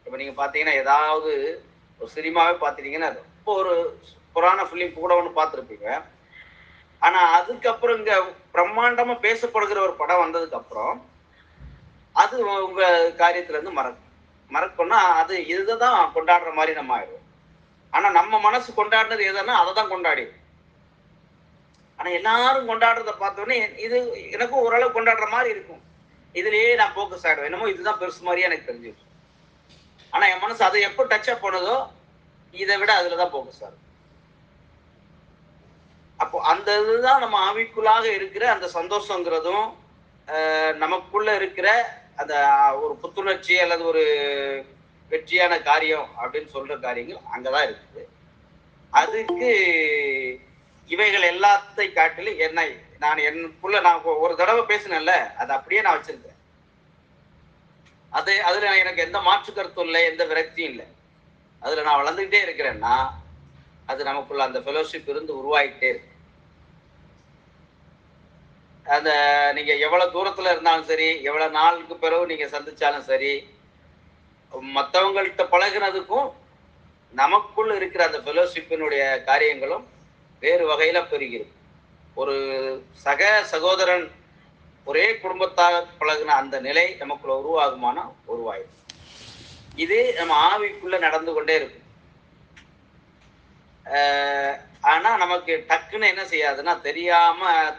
இப்ப நீங்க பாத்தீங்கன்னா ஏதாவது ஒரு சினிமாவே பாத்தீங்கன்னா ரொம்ப ஒரு புராண பிலிம் கூட ஒண்ணு பார்த்திருப்பீங்க. ஆனா அதுக்கப்புறம் இங்க பிரம்மாண்டமா பேசப்படுகிற ஒரு படம் வந்ததுக்கு அப்புறம் அது உங்க காரியத்துல இருந்து மறக்கும்னா அது இதுதான் கொண்டாடுற மாதிரி நம்ம ஆயிடும். ஆனா நம்ம மனசு கொண்டாடுனது எதுன்னா அதை தான் கொண்டாடி. ஆனா எல்லாரும் கொண்டாடுறத பார்த்தோன்னே இது எனக்கும் ஓரளவு கொண்டாடுற மாதிரி இருக்கும். இதுலயே நான் போக்கஸ் ஆயிடுவேன். என்னமோ இதுதான் பெருசு மாதிரியே எனக்கு தெரிஞ்சிடும். ஆனா என் மனசு அதை எப்போ டச் அப் பண்ணதோ இதை விட அதுலதான் போக்கஸ் ஆகும். அப்போ அந்த இதுதான் நம்ம ஆவிக்குள்ளாக இருக்கிற அந்த சந்தோஷங்கிறதும் நமக்குள்ள இருக்கிற அந்த ஒரு புத்துணர்ச்சி அல்லது ஒரு வெற்றியான காரியம் அப்படின்னு சொல்ற காரியங்கள் அங்கதான் இருக்குது. அதுக்கு இவைகள் எல்லாத்தை காட்டிலும் என்ன நான் எனக்குள்ள நான் ஒரு தடவை பேசினேன்ல அது அப்படியே நான் வச்சிருக்கேன். அதுல எனக்கு எந்த மாற்று கருத்தும் இல்லை, எந்த விரக்தியும் இல்லை. அதுல நான் வளர்ந்துகிட்டே இருக்கிறேன்னா அது நமக்குள்ள அந்த ஃபெலோஷிப் இருந்து உருவாகிட்டே இருக்கு. அந்த நீங்க எவ்வளவு தூரத்துல இருந்தாலும் சரி, எவ்வளவு நாளுக்கு பிறகு நீங்க சந்திச்சாலும் சரி, மற்றவங்கள்ட்ட பழகினதுக்கும் நமக்குள்ள இருக்கிற அந்த ஃபெலோஷிப்பினுடைய காரியங்களும் வேறு வகையில பெறுகிறது. ஒரு சக சகோதரன் ஒரே குடும்பத்தாக பழகின அந்த நிலை நமக்குள்ள உருவாகுமானா உருவாயிடும். இது நம்ம ஆவிக்குள்ள நடந்து கொண்டே இருக்கும். ஆனா நமக்கு டக்குன்னு என்ன செய்யாதுன்னா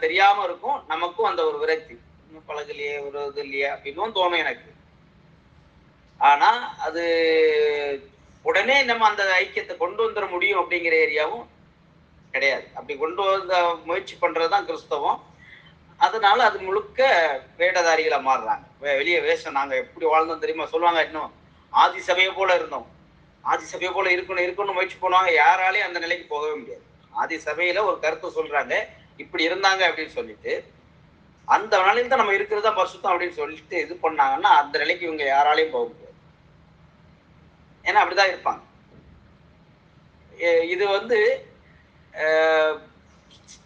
தெரியாம இருக்கும். நமக்கும் அந்த ஒரு விரக்தி, இன்னும் பழகலையே, ஒரு இது இல்லையே அப்படின்னு தோணும் எனக்கு. ஆனா அது உடனே நம்ம அந்த ஐக்கியத்தை கொண்டு வந்துட முடியும் அப்படிங்கிற ஏரியாவும் கிடையாது. அப்படி கொண்டு வந்த முயற்சி பண்றதுதான் கிறிஸ்தவம். அதனால அது முழுக்க வேடதாரிகளை மாறுறாங்க. வெளியே வேஷம். நாங்க எப்படி வாழ்ந்தோம் தெரியுமா சொல்லுவாங்க. இன்னும் ஆதி சபையை போல இருந்தோம், ஆதி சபையை போல இருக்கணும் முயற்சி பண்ணுவாங்க. யாராலையும் அந்த நிலைக்கு போகவே முடியாது. ஆதி சபையில ஒரு கருத்தை சொல்றாங்க, இப்படி இருந்தாங்க அப்படின்னு சொல்லிட்டு அந்த நிலையில தான் நம்ம இருக்கிறதா பரிசுத்தம் அப்படின்னு சொல்லிட்டு இது பண்ணாங்கன்னா அந்த நிலைக்கு இவங்க யாராலையும் போக முடியாது. ஏன்னா அப்படிதான் இருப்பாங்க. இது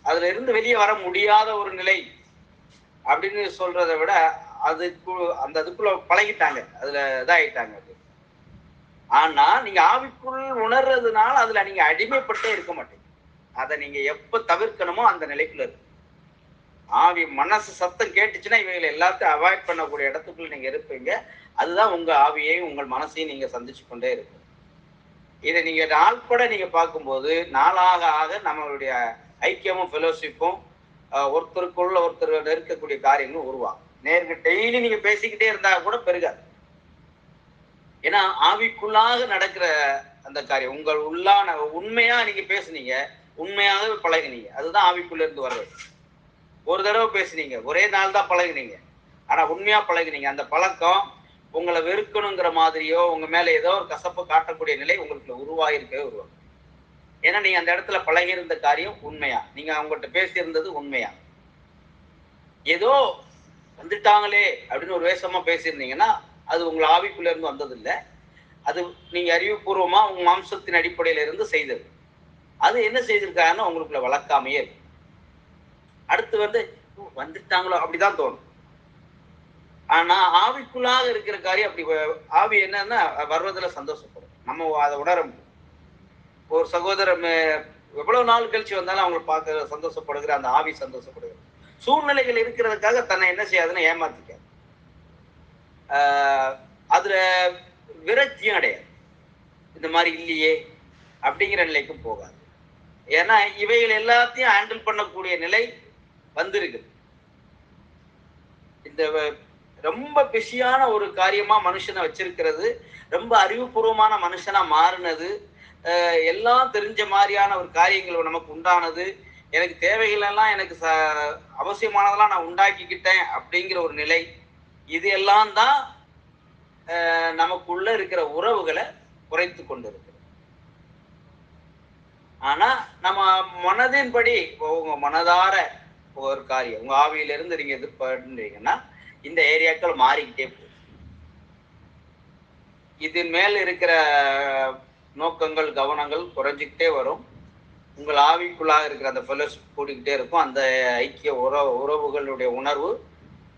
அதுல இருந்து வெளியே வர முடியாத ஒரு நிலை அப்படின்னு சொல்றதை விட அதுக்குள்ள பழகிட்டாங்க, அதுல இதாயிட்டாங்க. ஆனா நீங்க ஆவிக்குள் உணர்றதுனால அதுல நீங்க அடிமைப்பட்டே இருக்க மாட்டீங்க. அதை நீங்க எப்ப தவிர்க்கணுமோ அந்த நிலைக்குள்ள இருக்கு. ஆவி மனசு சத்தம் கேட்டுச்சுன்னா இவைகளை எல்லாத்தையும் அவாய்ட் பண்ணக்கூடிய இடத்துக்குள்ள நீங்க இருப்பீங்க. அதுதான் உங்க ஆவியையும் உங்கள் மனசையும் நீங்க சந்திச்சு கொண்டே இருக்கு. இதை நீங்க நாள்பட நீங்க பார்க்கும்போது நாளாக ஆக நம்மளுடைய ஐக்கியமும் ஃபெலோஷிப்பும் ஒருத்தருக்குள்ள ஒருத்தர் நெருக்கக்கூடிய காரியங்களும் உருவாகும். டெய்லி நீங்க பேசிக்கிட்டே இருந்தா கூட பெருகாது. ஏன்னா ஆவிக்குள்ளாக நடக்கிற அந்த காரியம் உங்கள் உள்ளான உண்மையா நீங்க பேசுனீங்க, உண்மையாகவே பழகினீங்க, அதுதான் ஆவிக்குள்ள இருந்து வர்றது. ஒரு தடவை பேசுனீங்க, ஒரே நாள் தான் பழகினீங்க, ஆனா உண்மையா பழகினீங்க. அந்த பழக்கம் உங்களை வெறுக்கணுங்கிற மாதிரியோ உங்க மேல ஏதோ ஒரு கசப்பு காட்டக்கூடிய நிலை உங்களுக்கு உருவாகிருக்கவே உருவாகும். ஏன்னா நீங்க அந்த இடத்துல பழகியிருந்த காரியம் உண்மையா, நீங்க அவங்கள்ட்ட பேசியிருந்தது உண்மையா. ஏதோ வந்துட்டாங்களே அப்படின்னு ஒரு வேஷமா பேசியிருந்தீங்கன்னா அது உங்களை ஆவிக்குள்ள இருந்து வந்தது இல்லை. அது நீங்க அறிவுபூர்வமா உங்க மாம்சத்தின் அடிப்படையில இருந்து செய்தது. அது என்ன செய்திருக்காருன்னா உங்களுக்குள்ள வளர்க்காமையே இருக்கு. அடுத்து வந்துட்டாங்களோ அப்படிதான் தோணும். ஆனா ஆவிக்குள்ளாக இருக்கிற காரியம் அப்படி ஆவி என்னன்னா வர்றதுல சந்தோஷப்படும். நம்ம அதை உணர முடியும். ஒரு சகோதரர் எவ்வளவு நாள் கழிச்சு வந்தாலும் அவங்களை பார்க்க சந்தோஷப்படுகிற அந்த ஆவி சந்தோஷப்படுகிற சூழ்நிலைகள் இருக்கிறதுக்காக தன்னை என்ன செய்யாதுன்னு ஏமாத்திக்க அதுல விரக்தியும் அடையாது. இந்த மாதிரி இல்லையே அப்படிங்கிற நிலைக்கும் போகாது. ஏன்னா இவைகள் எல்லாத்தையும் ஹேண்டில் பண்ணக்கூடிய நிலை வந்திருக்கு. இந்த ரொம்ப பிஸியான ஒரு காரியமா மனுஷனை வச்சிருக்கிறது, ரொம்ப அறிவுபூர்வமான மனுஷனா மாறினது, எல்லாம் தெரிஞ்ச மாதிரியான ஒரு காரியங்கள் நமக்கு உண்டானது, எனக்கு தேவைகள் எல்லாம் எனக்கு அவசியமானதெல்லாம் நான் உண்டாக்கிக்கிட்டேன் அப்படிங்கிற ஒரு நிலை, இது எல்லாம் தான் நமக்குள்ள இருக்கிற உறவுகளை குறைத்து கொண்டு இருக்கு. ஆனா நம்ம மனதின்படி உங்க மனதார ஒரு காரியம் உங்க ஆவியிலிருந்து நீங்க எதிர்பார்க்கிறீங்கன்னா இந்த ஏரியாக்கள் மாறிக்கிட்டே போகும். இதன் மேல் இருக்கிற நோக்கங்கள் கவனங்கள் குறைஞ்சிக்கிட்டே வரும். உங்கள் ஆவிக்குள்ளாக இருக்கிற அந்த ஃபெலோஷிப் கூடிக்கிட்டே இருக்கும். அந்த ஐக்கிய உறவுகளுடைய உணர்வு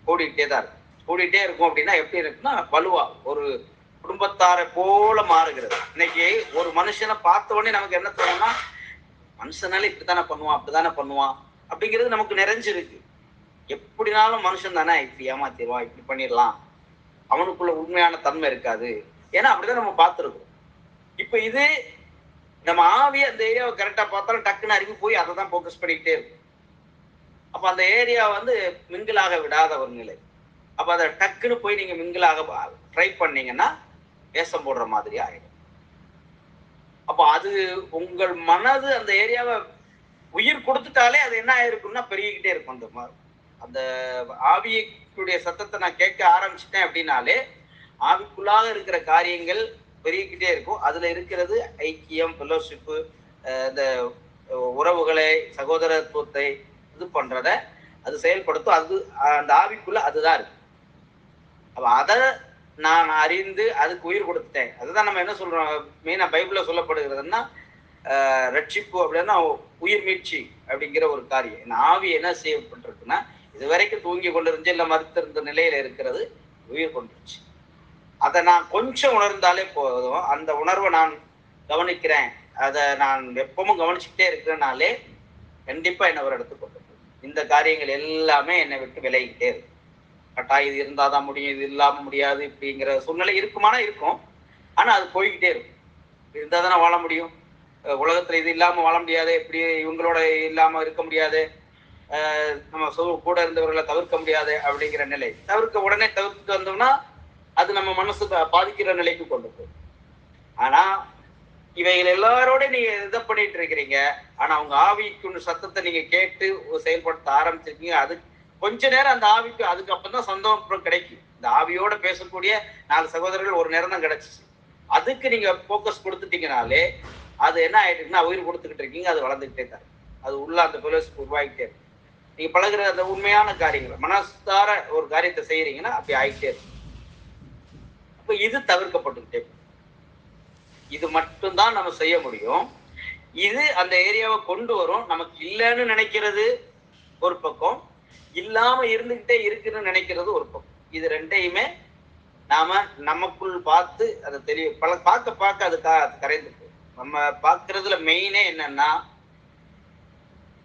கூடிக்கிட்டே தான் இருக்கும். கூடிக்கிட்டே இருக்கும் அப்படின்னா எப்படி இருக்குன்னா, வலுவா ஒரு குடும்பத்தாரை போல மாறுகிறது. இன்னைக்கு ஒரு மனுஷனை பார்த்த உடனே நமக்கு என்ன தோணும்னா, மனுஷனால இப்படித்தானே பண்ணுவான், அப்படித்தானே பண்ணுவான் அப்படிங்கிறது நமக்கு நிறைஞ்சிருக்கு. எப்படினாலும் மனுஷன் தானே, இப்படி ஏமாத்திடுவான், இப்படி பண்ணிடலாம், அவனுக்குள்ள உண்மையான தன்மை இருக்காது. ஏன்னா அப்படிதான் நம்ம பார்த்துருக்கோம். இப்ப இது நம்ம ஆவி அந்த ஏரியாவை கரெக்டா பார்த்தாலும் டக்குன்னு அறிவு போய் அதை தான் போக்கஸ் பண்ணிக்கிட்டே இருக்கும். அப்ப அந்த ஏரியா வந்து மிங்கிளாக விடாத ஒரு நிலை. அப்ப அதை டக்குன்னு போய் நீங்க மிங்கிளாக ட்ரை பண்ணீங்கன்னா வேஷம் போடுற மாதிரி ஆயிடும். அப்ப அது உங்கள் மனது அந்த ஏரியாவை உயிர் கொடுத்துட்டாலே அது என்ன ஆயிருக்கும்னா பெருகிக்கிட்டே இருக்கும். அந்த ஆவியுடைய சத்தத்தை நான் கேட்க ஆரம்பிச்சிட்டேன் அப்படின்னாலே ஆவிக்குள்ளாக இருக்கிற காரியங்கள் பெருகிக்கிட்டே இருக்கும். அதுல இருக்கிறது ஐக்கியம், ஃபெலோஷிப்பு, இந்த உறவுகளை, சகோதரத்துவத்தை இது பண்றத அது செயல்படுத்தும். அது அந்த ஆவிக்குள்ள அதுதான் இருக்கு. அப்ப அதை நான் அறிந்து அதுக்கு உயிர் கொடுத்துட்டேன். அதுதான் நம்ம என்ன சொல்றோம், மெயினா பைபிள்ல சொல்லப்படுகிறதுன்னா ரட்சிப்பு அப்படின்னா உயிர் மீட்சி அப்படிங்கிற ஒரு காரியம். இந்த ஆவி என்ன செய்யப்பட்டிருக்குன்னா, இது வரைக்கும் தூங்கி கொண்டிருந்து இல்லை மறுத்திருந்த நிலையில இருக்கிறது உயிர் கொண்டுருச்சு. அதை நான் கொஞ்சம் உணர்ந்தாலே போதும், அந்த உணர்வை நான் கவனிக்கிறேன், அதை நான் எப்பவும் கவனிச்சுக்கிட்டே இருக்கிறனாலே கண்டிப்பா என்ன ஒரு இடத்துக்கு கொண்டு போகும். இந்த காரியங்கள் எல்லாமே என்னை விட்டு விலகிக்கிட்டே இருக்கும். கட்டாயம் இது இருந்தாதான் முடியும், இது இல்லாம முடியாது இப்படிங்கிற சூழ்நிலை இருக்குமானா இருக்கும். ஆனா அது போய்கிட்டே இருக்கும். இருந்தா தானே வாழ முடியும், உலகத்துல இது இல்லாம வாழ முடியாது, எப்படி இவங்களோட இல்லாம இருக்க முடியாது, நம்ம கூட இருந்தவர்களை தவிர்க்க முடியாது அப்படிங்கிற நிலை. உடனே தவிர்த்துட்டு வந்தோம்னா அது நம்ம மனசு பாதிக்கிற நிலைக்கு கொண்டு போகும். ஆனா இவைகள் எல்லாரோட நீங்க இதை பண்ணிட்டு இருக்கிறீங்க. ஆனா உங்க ஆவிக்கு சத்தத்தை நீங்க கேட்டு செயல்படுத்த ஆரம்பிச்சிருக்கீங்க. அது கொஞ்ச நேரம் அந்த ஆவிக்கு அதுக்கப்புறம் தான் சந்தோஷம் கிடைக்கும். இந்த ஆவியோட பேசக்கூடிய 4 சகோதரர்கள் ஒரு நேரம் தான் கிடைச்சிச்சு. அதுக்கு நீங்க போக்கஸ் கொடுத்துட்டீங்கனாலே அது என்ன ஆயிடுச்சுன்னா உயிர் கொடுத்துக்கிட்டு இருக்கீங்க, அது வளர்ந்துகிட்டே தான். அது உள்ள அந்த ஃபெலோஷிப் உருவாகிட்டே இருக்கு. நீங்க பழகுற அந்த உண்மையான காரியங்கள் மனசார ஒரு காரியத்தை செய்யறீங்கன்னா அப்படி ஆகிட்டே இருக்கு. அப்ப இது தவிர்க்கப்பட்டுக்கிட்டே, இது மட்டும்தான் நம்ம செய்ய முடியும். இது அந்த ஏரியாவை கொண்டு வரும். நமக்கு இல்லைன்னு நினைக்கிறது ஒரு பக்கம், இல்லாம இருந்துகிட்டே இருக்குன்னு நினைக்கிறது ஒரு பக்கம். இது ரெண்டையுமே நாம நமக்குள் பார்த்து அதை பார்க்க அது கரைந்து போகும். நம்ம பார்க்கறதுல மெயினே என்னன்னா,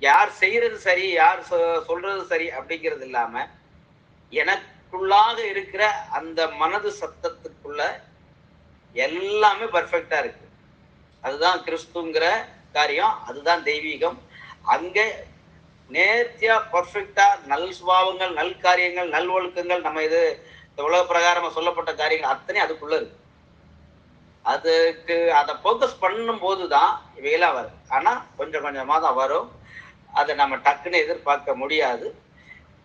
யார் செய்யறது சரி, யார் சொல்றது சரி அப்படிங்கிறது இல்லாம எனக்குள்ளாக இருக்கிற அந்த மனது சத்தத்துக்குள்ள எல்லாமே பர்ஃபெக்டா இருக்கு. அதுதான் கிறிஸ்துங்கிற காரியம், அதுதான் தெய்வீகம். அங்க நேர்த்தியா பர்ஃபெக்டா நல் சுபாவங்கள், நல் காரியங்கள், நல் ஒழுக்கங்கள், நம்ம இது உலக பிரகாரமா சொல்லப்பட்ட காரியங்கள் அத்தனை அதுக்குள்ள இருக்கு. அதுக்கு அதை போக்கஸ் பண்ணும் போதுதான் இவையெல்லாம் வரும். ஆனா கொஞ்சம் கொஞ்சமா தான் வரும். அதை நம்ம டக்குன்னு எதிர்பார்க்க முடியாது.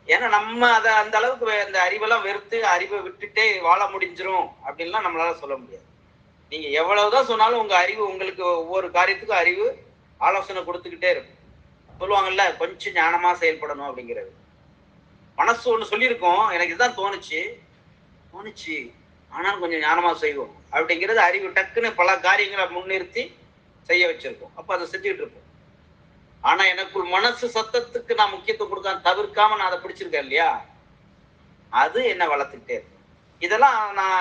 ஏன்னா நம்ம அதை அந்த அளவுக்கு அந்த அறிவெல்லாம் வெறுத்து அறிவை விட்டுட்டே வாழ முடிஞ்சிரும் அப்படின்லாம் நம்மளால சொல்ல முடியாது. நீங்க எவ்வளவுதான் சொன்னாலும் உங்க அறிவு உங்களுக்கு ஒவ்வொரு காரியத்துக்கும் அறிவு ஆலோசனை கொடுத்துக்கிட்டே இருக்கும். சொல்லுவாங்கல்ல, கொஞ்சம் ஞானமா செயல்படணும் அப்படிங்கிறது. மனசு ஒண்ணு சொல்லியிருக்கோம், எனக்கு இதுதான் தோணுச்சு ஆனாலும் கொஞ்சம் ஞானமா செய்வோம் அப்படிங்கிறது அறிவு டக்குன்னு பல காரியங்களை முன்னிறுத்தி செய்ய வச்சிருக்கோம். அப்ப அதை செஞ்சுக்கிட்டு இருப்போம். ஆனா எனக்குள் மனசு சத்தத்துக்கு நான் முக்கியத்துவம் கொடுக்க தவிர்க்காம நான் அதை பிடிச்சிருக்கேன் இல்லையா, அது என்ன வளர்த்துக்கிட்டே இருக்கும். இதெல்லாம் நான்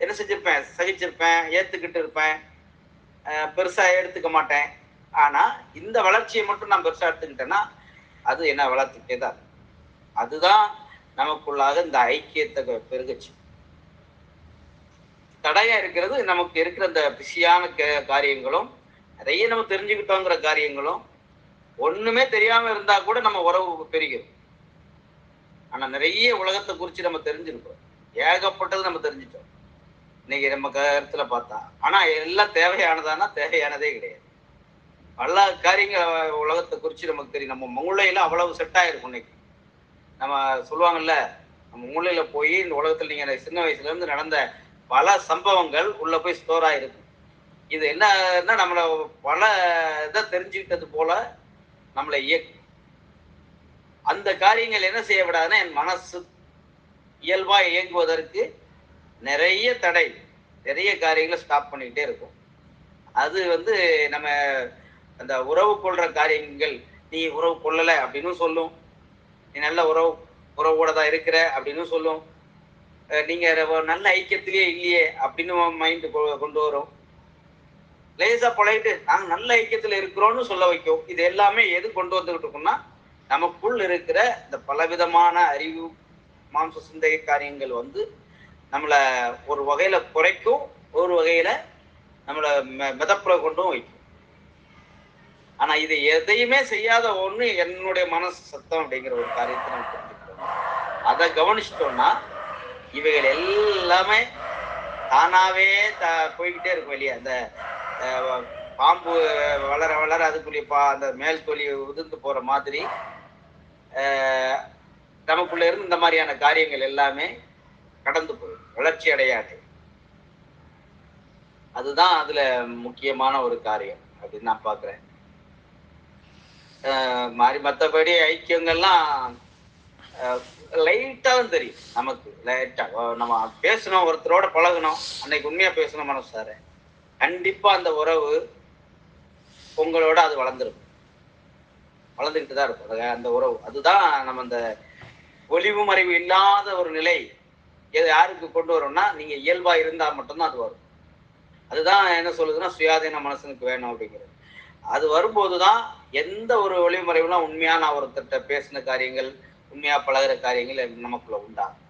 என்ன செஞ்சிருப்பேன், சகிச்சிருப்பேன், ஏத்துக்கிட்டு இருப்பேன், பெருசா எடுத்துக்க மாட்டேன். ஆனா இந்த வளர்ச்சியை மட்டும் நான் பெருசா எடுத்துக்கிட்டேன்னா அது என்ன வளர்த்துக்கிட்டே தான். அதுதான் நமக்குள்ளாக இந்த ஐக்கியத்தை பெருகுச்சு. தடையா இருக்கிறது நமக்கு இருக்கிற இந்த பிஸியான காரியங்களும், நிறைய நம்ம தெரிஞ்சுக்கிட்டோங்கிற காரியங்களும், ஒண்ணுமே தெரியாம இருந்தா கூட நம்ம உறவு பெருகும். ஆனா நிறைய உலகத்தை குறிச்சு நம்ம தெரிஞ்சிருக்கோம், ஏகப்பட்டது நம்ம தெரிஞ்சுட்டோம் இன்னைக்கு நம்ம கருத்துல பார்த்தா. ஆனா எல்லாம் தேவையானதானா, தேவையானதே கிடையாது. பல காரியங்கள் உலகத்தை குறிச்சு நமக்கு தெரியும். நம்ம மூளையில அவ்வளவு செட் ஆயிருக்கும். இன்னைக்கு நம்ம சொல்லுவாங்கல்ல, நம்ம மூளையில போய் இந்த உலகத்துல நீங்க சின்ன வயசுல இருந்து நடந்த பல சம்பவங்கள் உள்ள போய் ஸ்டோர் ஆயிருக்கு. இது என்னன்னா நம்மள பல இதை தெரிஞ்சுக்கிட்டது போல நம்மளை இயக்கும். அந்த காரியங்கள் என்ன செய்ய விடாதுன்னா, என் மனசு இயல்பா இயங்குவதற்கு நிறைய தடை, நிறைய காரியங்களை ஸ்டாப் பண்ணிக்கிட்டே இருக்கும். அது நம்ம அந்த உறவு கொள்ற காரியங்கள், நீ உறவு கொள்ளல அப்படின்னு சொல்லும். நீ நல்ல உறவோட தான் இருக்கிற அப்படின்னு சொல்லும். நீங்க நல்ல ஐக்கியத்திலேயே இல்லையே அப்படின்னு மைண்ட் கொண்டு வரும். லேசா பழகிட்டு நாங்க நல்ல ஐக்கியத்துல இருக்கிறோம்னு சொல்ல வைக்கும். இது எல்லாமே எது கொண்டு வந்துகிட்டு இருக்கும்னா, நமக்குள் இருக்கிற இந்த பலவிதமான அறிவு மாம்ச சிந்தனை காரியங்கள் வந்து நம்மள ஒரு வகையில குறைக்கும், ஒரு வகையில நம்மள மிதப்புற கொண்டும் வைக்கும். ஆனா இது எதையுமே செய்யாத ஒண்ணு என்னுடைய மனசு சத்தம் அப்படிங்கிற ஒரு காரியத்தை நம்ம புரிஞ்சுக்கிறோம். அதை கவனிச்சிட்டோம்னா இவைகள் எல்லாமே தானாவே போய்கிட்டே இருக்கும் வெளியே. அந்த பாம்பு வளர வளர அதுக்குள்ளே அந்த மேல் தொலி உதிர்ந்து போற மாதிரி நமக்குள்ள இருந்து இந்த மாதிரியான காரியங்கள் எல்லாமே கடந்து போகும், வளர்ச்சி அடையாது. அதுதான் அதுல முக்கியமான ஒரு காரியம் அப்படின்னு நான் பாக்குறேன். மற்றபடி ஐக்கியங்கள்லாம் லைட்டா தான் தெரியும் நமக்கு. லைட்டா நம்ம பேசணும், ஒருத்தரோட பழகணும், அன்னைக்கு உண்மையா பேசணும் மனசார, கண்டிப்பா அந்த உறவு உங்களோட அது வளர்ந்துக்கிட்டு தான் இருக்கும் அந்த உறவு. அதுதான் நம்ம அந்த ஒளிவு மறைவு இல்லாத ஒரு நிலை யாருக்கு கொண்டு வரோம்னா, நீங்க இயல்பா இருந்தா மட்டும்தான் அது வரும். அதுதான் என்ன சொல்லுதுன்னா, சுயாதீன மனசனுக்கு வேணும் அப்படிங்கிறது. அது வரும்போதுதான் எந்த ஒரு ஒளிவு மறைவுலாம் உண்மையா நான் ஒருத்தட்ட பேசின காரியங்கள், உண்மையா பழகிற காரியங்கள் நமக்குள்ள உண்டாகும்.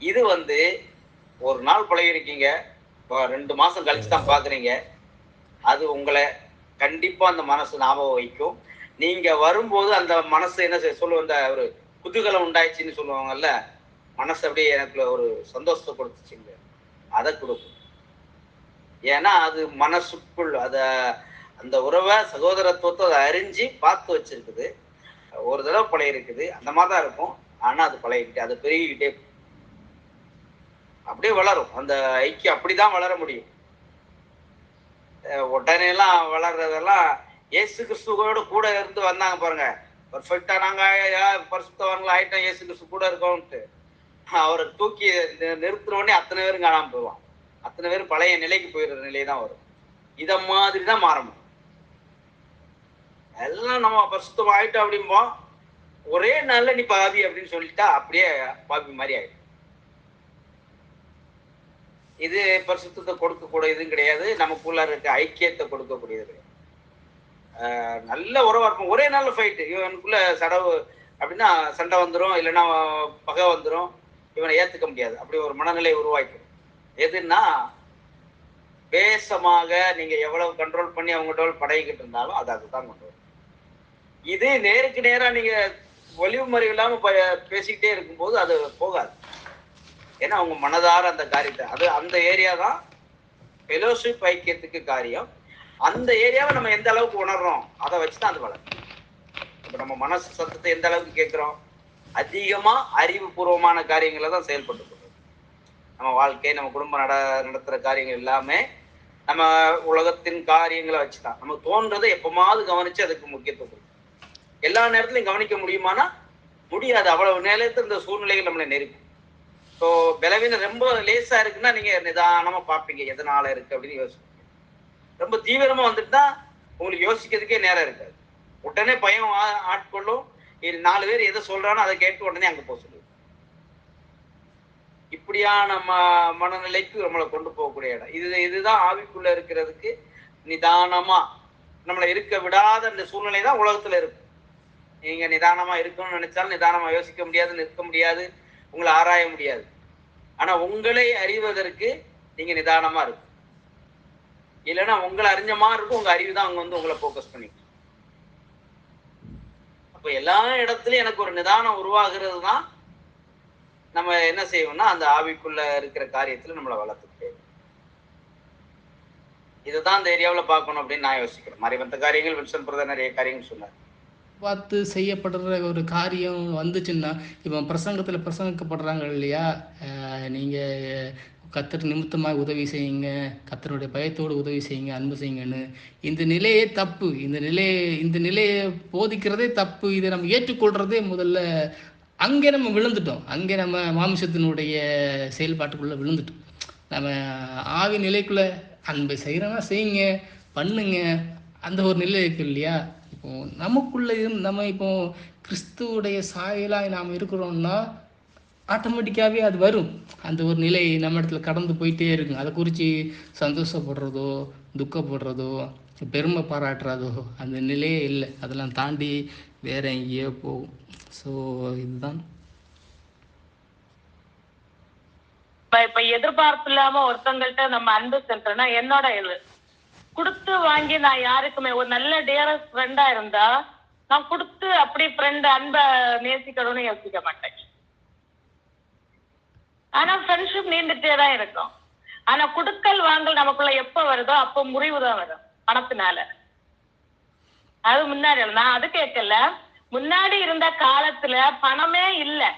இது வந்து ஒரு நாள் பழகிருக்கீங்க, 2 மாசம் கழிச்சு தான் பாக்குறீங்க, அது உங்களை கண்டிப்பா அந்த மனசு ஞாபகம் வைக்கும். நீங்க வரும்போது அந்த மனசு என்ன சொல்லுவோம், அந்த ஒரு குதூகலம் உண்டாயிடுச்சுன்னு சொல்லுவாங்கல்ல, மனசு அப்படியே எனக்குள்ள ஒரு சந்தோஷத்தை கொடுத்துச்சுங்க, அதை கொடுக்கும். ஏன்னா அது மனசுக்குள் அந்த உறவை சகோதரத்துவத்தை அதை அறிஞ்சு பார்த்து வச்சிருக்குது. ஒரு தடவை பழைய இருக்குது, அந்த மாதிரிதான் இருக்கும். ஆனா அது பழகிக்கிட்டே அது பெருகிக்கிட்டே அப்படியே வளரும். அந்த ஐக்கியம் அப்படிதான் வளர முடியும். உடனே எல்லாம் வளர்றதெல்லாம் இயேசு கிறிஸ்துவோட கூட இருந்து வந்தாங்க பாருங்க, பர்ஃபெக்டா நாங்க பரிசுத்தவான்கள் ஆயிட்டோம், இயேசு கிறிஸ்து கூட இருக்கோம்ட்டு அவரை தூக்கி நிறுத்தின உடனே அத்தனை பேரும் காணாம போயிடுவான். அத்தனை பேரும் பழைய நிலைக்கு போயிடுற நிலைதான் வரும். இத மாதிரிதான் மாறணும். எல்லாம் நம்ம பரிசுத்தம் ஆயிட்டோம் அப்படிம்போம், ஒரே நாள்ல நீ பாவி அப்படின்னு சொல்லிட்டா அப்படியே பாவி மாதிரி ஆயிடும். இது பரிசுத்தத்தை கொடுக்கக்கூடிய இதுவும் கிடையாது, நமக்குள்ள இருக்க ஐக்கியத்தை கொடுக்கக்கூடியது கிடையாது. நல்ல உறவா இருக்கும். ஒரே நாள்ல ஃபைட்டு, இவனுக்குள்ள சடவு அப்படின்னா சண்டை வந்துடும், இல்லைன்னா பகை வந்துடும், இவனை ஏத்துக்க முடியாது. அப்படி ஒரு மனநிலை உருவாக்கிடும். எதுன்னா, பேசமாக நீங்க எவ்வளவு கண்ட்ரோல் பண்ணி அவங்ககிட்ட படையிக்கிட்டு இருந்தாலும் அது அதுதான் கொண்டு வரும். இது நேருக்கு நேரா நீங்க ஒளிவு மறைவு இல்லாம பேசிக்கிட்டே இருக்கும்போது அது போகாது. ஏன்னா அவங்க மனதார அந்த காரியத்தை அந்த ஏரியா தான் ஃபெலோஷிப் ஐக்கியத்துக்கு காரியம். அந்த ஏரியாவை நம்ம எந்த அளவுக்கு உணர்றோம் அதை வச்சுதான் அது வளரும். இப்ப நம்ம மனசு சத்தத்தை எந்த அளவுக்கு கேட்கிறோம், அதிகமா அறிவுபூர்வமான காரியங்களை தான் செயல்பட்டு போகிறோம். நம்ம வாழ்க்கை, நம்ம குடும்பம் நடத்துற காரியங்கள் எல்லாமே நம்ம உலகத்தின் காரியங்களை வச்சுதான். நமக்கு தோன்றதை எப்பமாவது கவனிச்சு அதுக்கு முக்கியத்துவம் கொடுக்கும். எல்லா நேரத்திலையும் கவனிக்க முடியுமானா முடியாது. அவ்வளவு நேரத்துல இந்த சூழ்நிலைகள் நம்மளை நெருக்கும். ஸோ பலவீனம் ரொம்ப லேசா இருக்குன்னா நீங்க நிதானமா பார்ப்பீங்க எதனால இருக்கு அப்படின்னு யோசிப்பீங்க. ரொம்ப தீவிரமா வந்துட்டுனா உங்களுக்கு யோசிக்கிறதுக்கே நேரம் இருக்காது. உடனே பயம் ஆட்கொள்ளும். 4 பேர் எதை சொல்றானோ அதை கேட்டு உடனே அங்க போக சொல்லுவோம். இப்படியான மனநிலைக்கு நம்மளை கொண்டு போகக்கூடிய இடம் இதுதான் ஆவிக்குள்ள இருக்கிறதுக்கு நிதானமா நம்மளை இருக்க விடாத இந்த சூழ்நிலை தான் உலகத்துல இருக்கு. நீங்க நிதானமா இருக்கணும்னு நினைச்சாலும் நிதானமா யோசிக்க முடியாது, நிற்க முடியாது, உங்களை ஆராய முடியாது. ஆனா உங்களை அறிவதற்கு நீங்க நிதானமா இருக்கு. இல்லைன்னா உங்களை அறிஞ்ச மாதிரி இருக்கும், உங்க அறிவு தான் அங்க வந்து உங்களை போக்கஸ் பண்ணிக்கும். அப்ப எல்லா இடத்துலயும் எனக்கு ஒரு நிதானம் உருவாகிறது தான் நம்ம என்ன செய்வோம்னா அந்த ஆவிக்குள்ள இருக்கிற காரியத்துல நம்மளை வளர்த்துக்கிட்டே. இதுதான் இந்த ஏரியாவில் பார்க்கணும் அப்படின்னு நான் யோசிக்கிறேன். மறைவந்த காரியங்கள் வில்சன் பிரதர் நிறைய காரியங்கள் சொன்னார். பார்த்து செய்யப்படுற ஒரு காரியம் வந்துச்சுன்னா, இப்போ பிரசங்கத்தில் பிரசங்கிக்கப்படுறாங்க இல்லையா, நீங்கள் கர்த்தர் நிமித்தமாக உதவி செய்யுங்க, கர்த்தருடைய பயத்தோடு உதவி செய்யுங்க, அன்பு செய்யுங்கன்னு. இந்த நிலையே தப்பு. இந்த நிலையை போதிக்கிறதே தப்பு. இதை நம்ம ஏற்றுக்கொள்றதே முதல்ல அங்கே நம்ம விழுந்துட்டோம். அங்கே நம்ம மாமிசத்தினுடைய செயல்பாட்டுக்குள்ளே விழுந்துட்டோம். நம்ம ஆவி நிலைக்குள்ளே அன்பை செய்கிறோன்னா செய்யுங்க, பண்ணுங்க, அந்த ஒரு நிலை இருக்கு இல்லையா? இப்போ நமக்குள்ள நம்ம இப்போ கிறிஸ்துவுடைய சாயலாய் நாம் இருக்கிறோம்னா ஆட்டோமேட்டிக்காகவே அது வரும். அந்த ஒரு நிலை நம்ம இடத்துல கடந்து போயிட்டே இருக்கும். அதை குறித்து சந்தோஷப்படுறதோ, துக்கப்படுறதோ, பெருமை பாராட்டுறதோ அந்த நிலையே இல்லை. அதெல்லாம் தாண்டி வேற எங்கேயோ போகும். ஸோ இதுதான். இப்ப எதிர்பார்ப்பு இல்லாம ஒருத்தங்கள்ட்ட நம்ம அன்பு செலுத்துறோம்னா, என்னோட இது கொடுத்து வாங்கி நான் யாருக்குமே ஒரு நல்ல டியரஸ்ட் ஃப்ரெண்டா இருந்தா நான் கொடுத்து அப்படி ஃப்ரெண்ட் அன்பை நேசிக்கணும்னு யோசிக்க மாட்டேன். ஆனா ஃப்ரெண்ட்ஷிப் நீண்டுட்டே தான் இருக்கும். ஆனா குடுக்கல் வாங்கல் நமக்குள்ள எப்ப வருதோ அப்போ முறிவுதான் வரும் பணத்தினால. அது முன்னாடி நான் அது கேட்கல. முன்னாடி இருந்த காலத்துல பணமே இல்லை,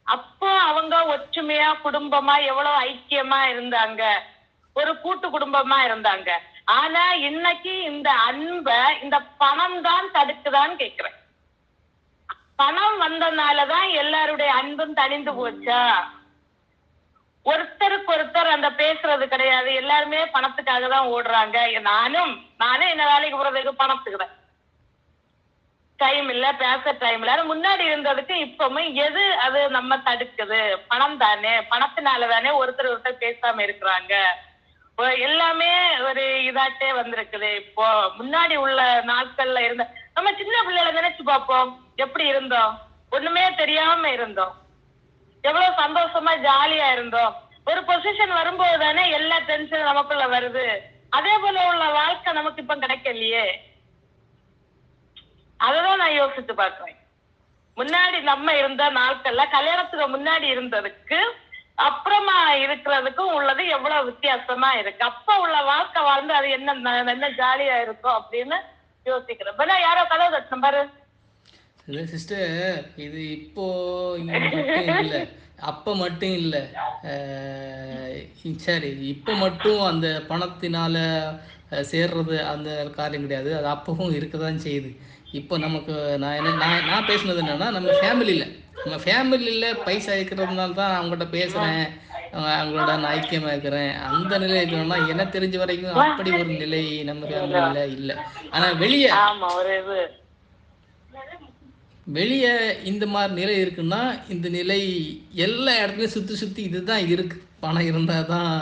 அப்போ அவங்க ஒற்றுமையா குடும்பமா எவ்வளவு ஐக்கியமா இருந்தாங்க, ஒரு கூட்டு குடும்பமா இருந்தாங்க. ஆனா இன்னைக்கு இந்த அன்ப இந்த பணம் தான் தடுக்குதான்னு கேக்குறேன். பணம் வந்ததுனாலதான் எல்லாருடைய அன்பும் தணிந்து போச்சா? ஒருத்தருக்கு ஒருத்தர் அந்த பேசுறது கிடையாது. எல்லாருமே பணத்துக்காக தான் ஓடுறாங்க. நானும் என்ன வேலைக்கு போறதுக்கு பணத்துக்கு தான், டைம் இல்ல, பேச டைம் இல்ல. முன்னாடி இருந்ததுக்கு இப்பவும் எது அது நம்ம தடுக்குது? பணம் தானே. பணத்தினால தானே ஒருத்தர் ஒருத்தர் பேசாம இருக்கிறாங்க. எல்லாமே ஒரு இதாட்டே வந்திருக்குது. இப்போ முன்னாடி உள்ள நாட்கள்ல இருந்த நம்ம சின்ன பிள்ளைகளை நினைச்சு பார்ப்போம், எப்படி இருந்தோம், ஒண்ணுமே தெரியாம இருந்தோம், எவ்வளவு சந்தோஷமா ஜாலியா இருந்தோம். ஒரு பொசிஷன் வரும்போது தானே எல்லா டென்ஷன் நமக்குள்ள வருது. அதே போல உள்ள வாழ்க்கை நமக்கு இப்ப கிடைக்கலையே. அததான் நான் யோசிச்சு பாக்குறேன். முன்னாடி நம்ம இருந்த நாட்கள்ல கல்யாணத்துக்கு முன்னாடி இருந்ததுக்கு அப்புறமா இருக்கிறதுக்கும் உள்ளது எவ்வளவு வித்தியாசமா இருக்கு. அப்ப உள்ள வாழ்க்கை வாழ்ந்து அது என்ன ஜாலியா இருக்கும் அப்படின்னு யோசிக்கிறேன். யாரோ கதவு தட்டணும் பாரு. சிஸ்டர், இது இப்போ இங்க மட்டும் இல்லை, அப்போ மட்டும் இல்லை. சரி, இப்போ மட்டும் அந்த பணத்தினால சேர்றது அந்த காரியம் கிடையாது. அது அப்பவும் இருக்க தான் செய்யுது. இப்போ நமக்கு நான் பேசுனது என்னென்னா, நம்ம ஃபேமிலியில் பைசா இருக்கிறதுனால தான் அவங்கள்ட்ட பேசுகிறேன், அவங்களோட நான் ஐக்கியமாக இருக்கிறேன். அந்த நிலை இருக்கணும்னா எனக்கு தெரிஞ்ச வரைக்கும் அப்படி ஒரு நிலை நம்ம ஃபேமிலியில் இல்லை. ஆனால் வெளியே இந்த மாதிரி நிலை இருக்குன்னா, இந்த நிலை எல்லா இடத்துலையும் சுற்றி இதுதான் இருக்குது. பணம் இருந்தால் தான்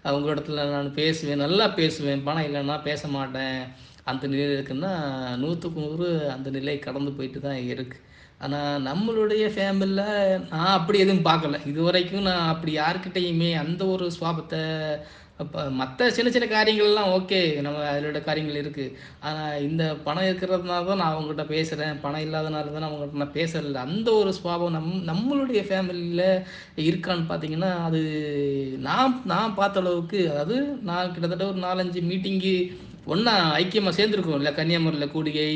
அவங்க இடத்துல நான் பேசுவேன், நல்லா பேசுவேன், பணம் இல்லைன்னா பேச மாட்டேன். அந்த நிலை இருக்குன்னா 100க்கு 100 அந்த நிலை கடந்து போயிட்டு தான் இருக்குது. ஆனால் நம்மளுடைய ஃபேமிலியில் நான் அப்படி எதுவும் பார்க்கல இது வரைக்கும். நான் அப்படி யாருக்கிட்டையுமே அந்த ஒரு சுவாபத்தை, அப்போ மற்ற சின்ன சின்ன காரியங்கள்லாம் ஓகே, நம்ம அதோட காரியங்கள் இருக்குது. ஆனால் இந்த பணம் இருக்கிறதுனால தான் நான் அவங்ககிட்ட பேசுகிறேன், பணம் இல்லாதனால தான் அவங்ககிட்ட நான் பேசலை. அந்த ஒரு சுவாபம் நம்மளுடைய ஃபேமிலியில் இருக்கான்னு பார்த்தீங்கன்னா, அது நான் பார்த்த அளவுக்கு, அதாவது நான் கிட்டத்தட்ட ஒரு 4-5 மீட்டிங்கு ஒன்றா ஐக்கியமாக சேர்ந்துருக்கோம் இல்லை. கன்னியாகுமரியில் கூடிகை,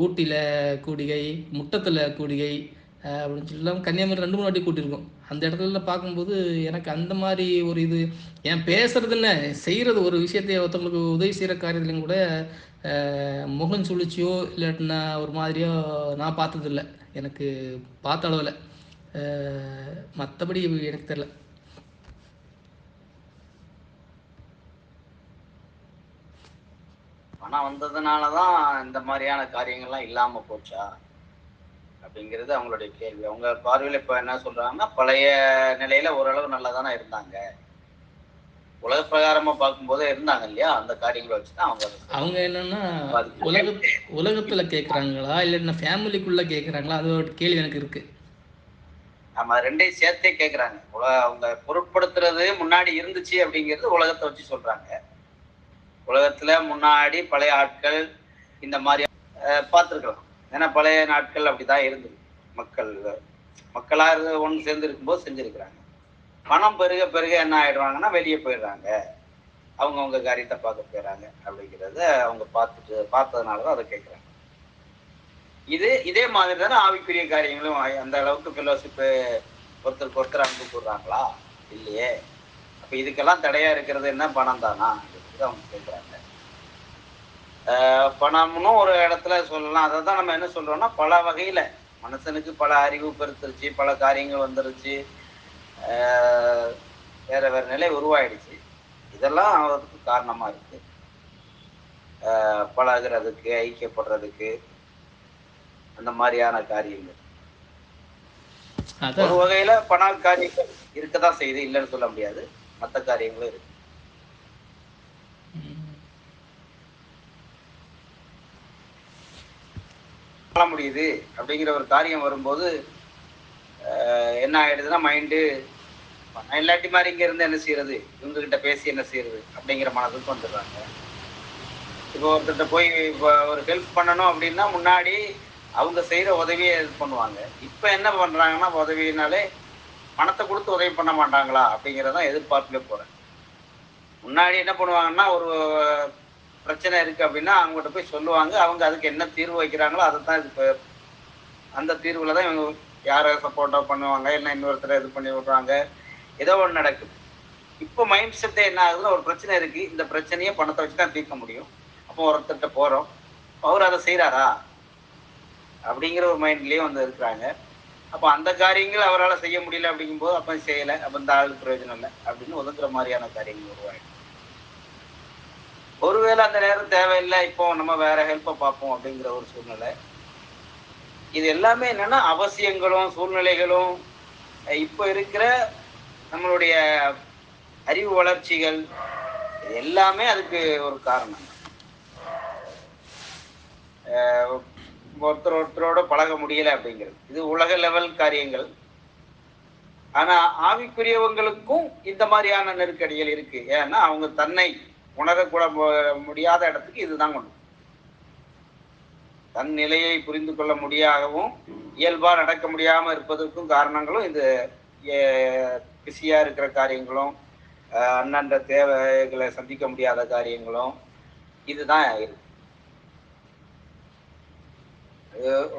ஊட்டியில் கூடிகை, முட்டத்தில் கூடிகை அப்படின்னு சொல்லலாம். கன்னியாகுமரி 2-3 வாட்டி கூட்டியிருக்கோம். அந்த இடத்துல பார்க்கும்போது எனக்கு அந்த மாதிரி ஒரு இது, ஏன் பேசுறதுன்னு செய்கிறது ஒரு விஷயத்தை ஒருத்தவங்களுக்கு உதவி செய்கிற காரியத்துலையும் கூட முகம் சுழிச்சியோ இல்லாட்டினா ஒரு மாதிரியோ நான் பார்த்ததில்லை, எனக்கு பார்த்த அளவில். மற்றபடி எனக்கு தெரியல. பணம் வந்ததுனாலதான் இந்த மாதிரியான காரியங்கள்லாம் இல்லாம போச்சா அப்படிங்கிறது அவங்களுடைய கேள்வி. அவங்க பார்வையில் இப்ப என்ன சொல்றாங்கன்னா, பழைய நிலையில ஓரளவு நல்லா தானே இருந்தாங்க, உலக பிரகாரமா பார்க்கும்போது இருந்தாங்க இல்லையா, அந்த காரியங்களை வச்சுதான் அவங்க என்னன்னா உலகத்துல கேட்கறாங்களா இல்லைன்னா ஃபேமிலிக்குள்ள கேட்கறாங்களா, அது ஒரு கேள்வி எனக்கு இருக்கு. நம்ம ரெண்டையும் சேர்த்தே கேட்கறாங்க. அவங்க பொருட்படுத்துறது முன்னாடி இருந்துச்சு அப்படிங்கிறது உலகத்தை வச்சு சொல்றாங்க. உலகத்துல முன்னாடி பழைய ஆட்கள் இந்த மாதிரி பார்த்துருக்கலாம். ஏன்னா பழைய நாட்கள் அப்படிதான் இருந்தது. மக்களா ஒன்று சேர்ந்து இருக்கும்போது செஞ்சிருக்கிறாங்க. பணம் பெருக பெருக என்ன ஆயிடுவாங்கன்னா வெளியே போயிடுறாங்க, அவங்கவுங்க காரியத்தை பார்க்க போயிடுறாங்க அப்படிங்கிறத அவங்க பார்த்ததுனாலதான் அதை கேட்குறாங்க. இதே மாதிரி தானே ஆவிக்குரிய காரியங்களும். அந்த அளவுக்கு ஃபெலோஷிப்பு ஒருத்தருக்கு ஒருத்தர் அன்பு போடுறாங்களா? இல்லையே. அப்ப இதுக்கெல்லாம் தடையா இருக்கிறது என்ன? பணம் தானா? அவங்க கேட்குறாங்க. பணம்னு ஒரு இடத்துல சொல்லலாம். அதை தான் நம்ம என்ன சொல்றோம்னா, பல வகையில மனுஷனுக்கு பல அறிவு பெருத்துருச்சு, பல காரியங்கள் வந்துருச்சு, வேற வேற நிலை உருவாயிடுச்சு. இதெல்லாம் அதுக்கு காரணமா இருக்கு. பழகிறதுக்கு, ஐக்கியப்படுறதுக்கு, அந்த மாதிரியான காரியங்கள். ஒரு வகையில பண காரியங்கள் இருக்கதான் செய்யுது, இல்லைன்னு சொல்ல முடியாது. மற்ற காரியங்களும் இருக்கு. முடியுது அப்படிங்கிற ஒரு காரியம் வரும்போது என்ன ஆயிடுதுன்னா, மைண்டு இல்லாட்டி மாதிரி இங்க இருந்து என்ன செய்யறது, இவங்க கிட்ட பேசி என்ன செய்யறது அப்படிங்கிற மனதுக்கு வந்துடுறாங்க. இப்போ ஒருத்தர்கிட்ட போய் இப்போ ஒரு ஹெல்ப் பண்ணணும் அப்படின்னா முன்னாடி அவங்க செய்யற உதவியை இது பண்ணுவாங்க. இப்ப என்ன பண்றாங்கன்னா, உதவினாலே பணத்தை கொடுத்து உதவி பண்ண மாட்டாங்களா அப்படிங்கிறதான் எதிர்பார்ப்புல போறேன். முன்னாடி என்ன பண்ணுவாங்கன்னா, ஒரு பிரச்சனை இருக்கு அப்படின்னா அவங்ககிட்ட போய் சொல்லுவாங்க. அவங்க அதுக்கு என்ன தீர்வு வைக்கிறாங்களோ அதை தான் இது, அந்த தீர்வுல தான் இவங்க யாரை சப்போர்ட்டா பண்ணுவாங்க, இல்லை இன்னொருத்தரை இது பண்ணி விடுறாங்க, ஏதோ ஒன்று நடக்குது. இப்போ மைண்ட் செட்டே என்ன ஆகுதுன்னா, ஒரு பிரச்சனை இருக்கு, இந்த பிரச்சனையை பணத்தை வச்சு தான் தீர்க்க முடியும். அப்போ ஒருத்தர்கிட்ட போறோம், அவர் அதை செய்யறாரா அப்படிங்கிற ஒரு மைண்ட்லயே வந்து இருக்கிறாங்க. அப்போ அந்த காரியங்கள் அவரால் செய்ய முடியல அப்படிங்கும்போது அப்போ செய்யலை, அப்போ இந்த ஆளுக்கு பிரயோஜனம் இல்லை அப்படின்னு ஒதுக்குற மாதிரியான காரியங்கள் உருவாயிடும். ஒருவேளை அந்த நேரம் தேவையில்லை, இப்போ நம்ம வேற ஹெல்ப்பை பார்ப்போம் அப்படிங்கிற ஒரு சூழ்நிலை. இது எல்லாமே என்னன்னா அவசியங்களும் சூழ்நிலைகளும் இப்போ இருக்கிற நம்மளுடைய அறிவு வளர்ச்சிகள் எல்லாமே அதுக்கு ஒரு காரணம். ஒருத்தரோட பழக முடியல அப்படிங்கிறது இது உலக லெவல் காரியங்கள். ஆனா ஆவிக்குரியவங்களுக்கும் இந்த மாதிரியான நெருக்கடிகள் இருக்கு. ஏன்னா அவங்க தன்னை உணரக்கூட முடியாத இடத்துக்கு இதுதான் கொண்டு, தன் நிலையை புரிந்து கொள்ள முடியாகவும் இயல்பா நடக்க முடியாம இருப்பதற்கும் காரணங்களும் இந்த பிஸியா இருக்கிற காரியங்களும், அண்ணன்ற தேவைகளை சந்திக்க முடியாத காரியங்களும் இதுதான் இருக்கு.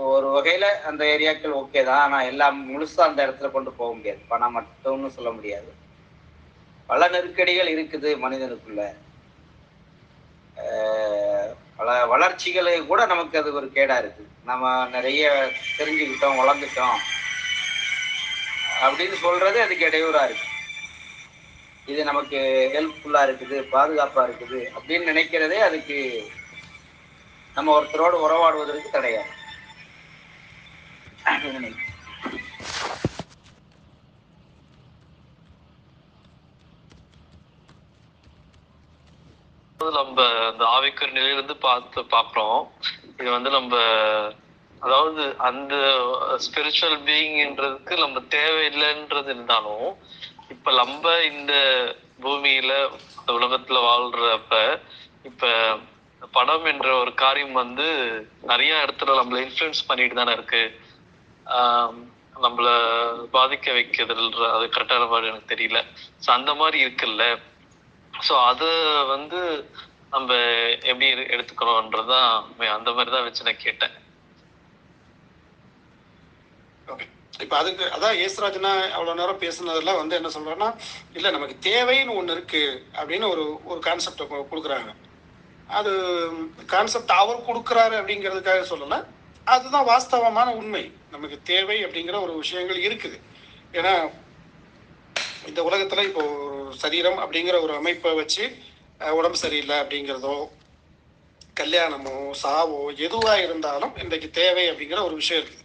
ஒரு வகையில அந்த ஏரியாக்கள் ஓகே தான். ஆனா எல்லாம் முழுசா அந்த இடத்துல கொண்டு போக முடியாது, பணம் மட்டும்னு சொல்ல முடியாது. பல நெருக்கடிகள் இருக்குது மனிதனுக்குள்ள. பல வளர்ச்சிகளை கூட நமக்கு அது ஒரு கேடா இருக்கு. நம்ம நிறைய தெரிஞ்சுக்கிட்டோம், வளர்ந்துட்டோம் அப்படின்னு சொல்றது அதுக்கு இடையூறா இருக்கு. இது நமக்கு ஹெல்ப்ஃபுல்லா இருக்குது, பாதுகாப்பா இருக்குது அப்படின்னு நினைக்கிறதே அதுக்கு நம்ம ஒருத்தரோடு உறவாடுவதற்கு தடையா. நம்ம அந்த ஆவிக்குரிய நிலையிலிருந்து பாக்குறோம். இது வந்து நம்ம அதாவது அந்த ஸ்பிரிச்சுவல் பீயிங்ன்றதுக்கு நம்ம தேவையில்லைன்றது இருந்தாலும், இப்ப நம்ம இந்த பூமியில உலகத்துல வாழ்றப்ப இப்ப படம் என்ற ஒரு காரியம் வந்து நிறைய இடத்துல நம்மள இன்ஃப்ளூயன்ஸ் பண்ணிட்டு தானே இருக்கு. நம்மள பாதிக்க வைக்கிறதுன்ற அது கரெக்டான மாதிரி எனக்கு தெரியல. ஸோ அந்த மாதிரி இருக்குல்ல. ஸோ அது வந்து நம்ம எப்படி எடுத்துக்கணும்ன்றதான் அந்த மாதிரி தான் வச்சு நான் கேட்டேன். இப்ப அதுக்கு அதான் ஏசுராஜனா அவ்வளவு நேரம் பேசுனதெல்லாம் வந்து என்ன சொல்றேன்னா, இல்ல நமக்கு தேவைன்னு ஒண்ணு இருக்கு அப்படின்னு ஒரு கான்செப்ட கொடுக்குறாங்க. அது கான்செப்ட் அவர் கொடுக்குறாரு அப்படிங்கிறதுக்காக சொல்லல, அதுதான் வாஸ்தவமான உண்மை. நமக்கு தேவை அப்படிங்கிற ஒரு விஷயங்கள் இருக்குது. ஏன்னா இந்த உலகத்துல இப்போ சரீரம் அப்படிங்கிற ஒரு அமைப்பை வச்சு உடம்பு சரியில்லை அப்படிங்கிறதோ, கல்யாணமோ, சாவோ எதுவா இருந்தாலும் இன்றைக்கு தேவை அப்படிங்கிற ஒரு விஷயம் இருக்குது.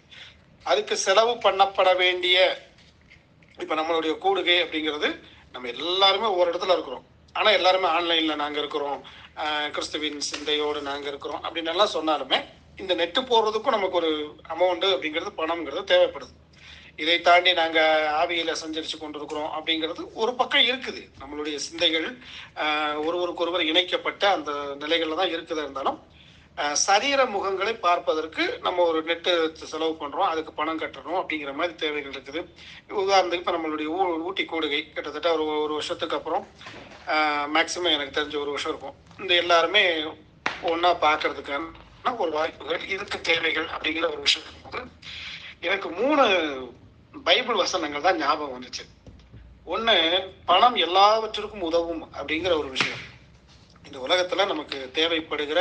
அதுக்கு செலவு பண்ணப்பட வேண்டிய, இப்ப நம்மளுடைய கூடுகை அப்படிங்கிறது நம்ம எல்லாருமே ஒவ்வொரு இடத்துல இருக்கிறோம். ஆனா எல்லாருமே ஆன்லைன்ல நாங்க இருக்கிறோம், கிறிஸ்துவின் சிந்தையோடு நாங்க இருக்கிறோம் அப்படின்னு எல்லாம் சொன்னாலுமே இந்த நெட்டு போடுறதுக்கும் நமக்கு ஒரு அமௌண்ட் அப்படிங்கிறது, பணம்ங்கிறது தேவைப்படுது. இதை தாண்டி நாங்க ஆவியில சஞ்சரிச்சு கொண்டிருக்கிறோம் அப்படிங்கிறது ஒரு பக்கம் இருக்குது. நம்மளுடைய சிந்தைகள் ஒருவருக்கொருவர் இணைக்கப்பட்ட அந்த நிலைகள்ல தான் இருக்குது. இருந்தாலும் சரீர முகங்களை பார்ப்பதற்கு நம்ம ஒரு நெட்டு செலவு பண்றோம், அதுக்கு பணம் கட்டணும் அப்படிங்கிற மாதிரி தேவைகள் இருக்குது. உதாரணத்துக்கு இப்ப நம்மளுடைய ஊட்டி கூடுகை கிட்டத்தட்ட ஒரு வருஷத்துக்கு அப்புறம், மேக்சிமம் எனக்கு தெரிஞ்ச ஒரு வருஷம் இருக்கும், இந்த எல்லாருமே ஒன்னா பாக்குறதுக்கான ஒரு வாய்ப்புகள் இதுக்கு தேவைகள் அப்படிங்கிற ஒரு விஷயம் இருக்கும்போது எனக்கு 3 பைபிள் வசனங்கள் தான் ஞாபகம் வந்துச்சு. ஒண்ணு, பணம் எல்லாவற்றிற்கும் உதவும் அப்படிங்கிற ஒரு விஷயம். இந்த உலகத்துல நமக்கு தேவைப்படுகிற,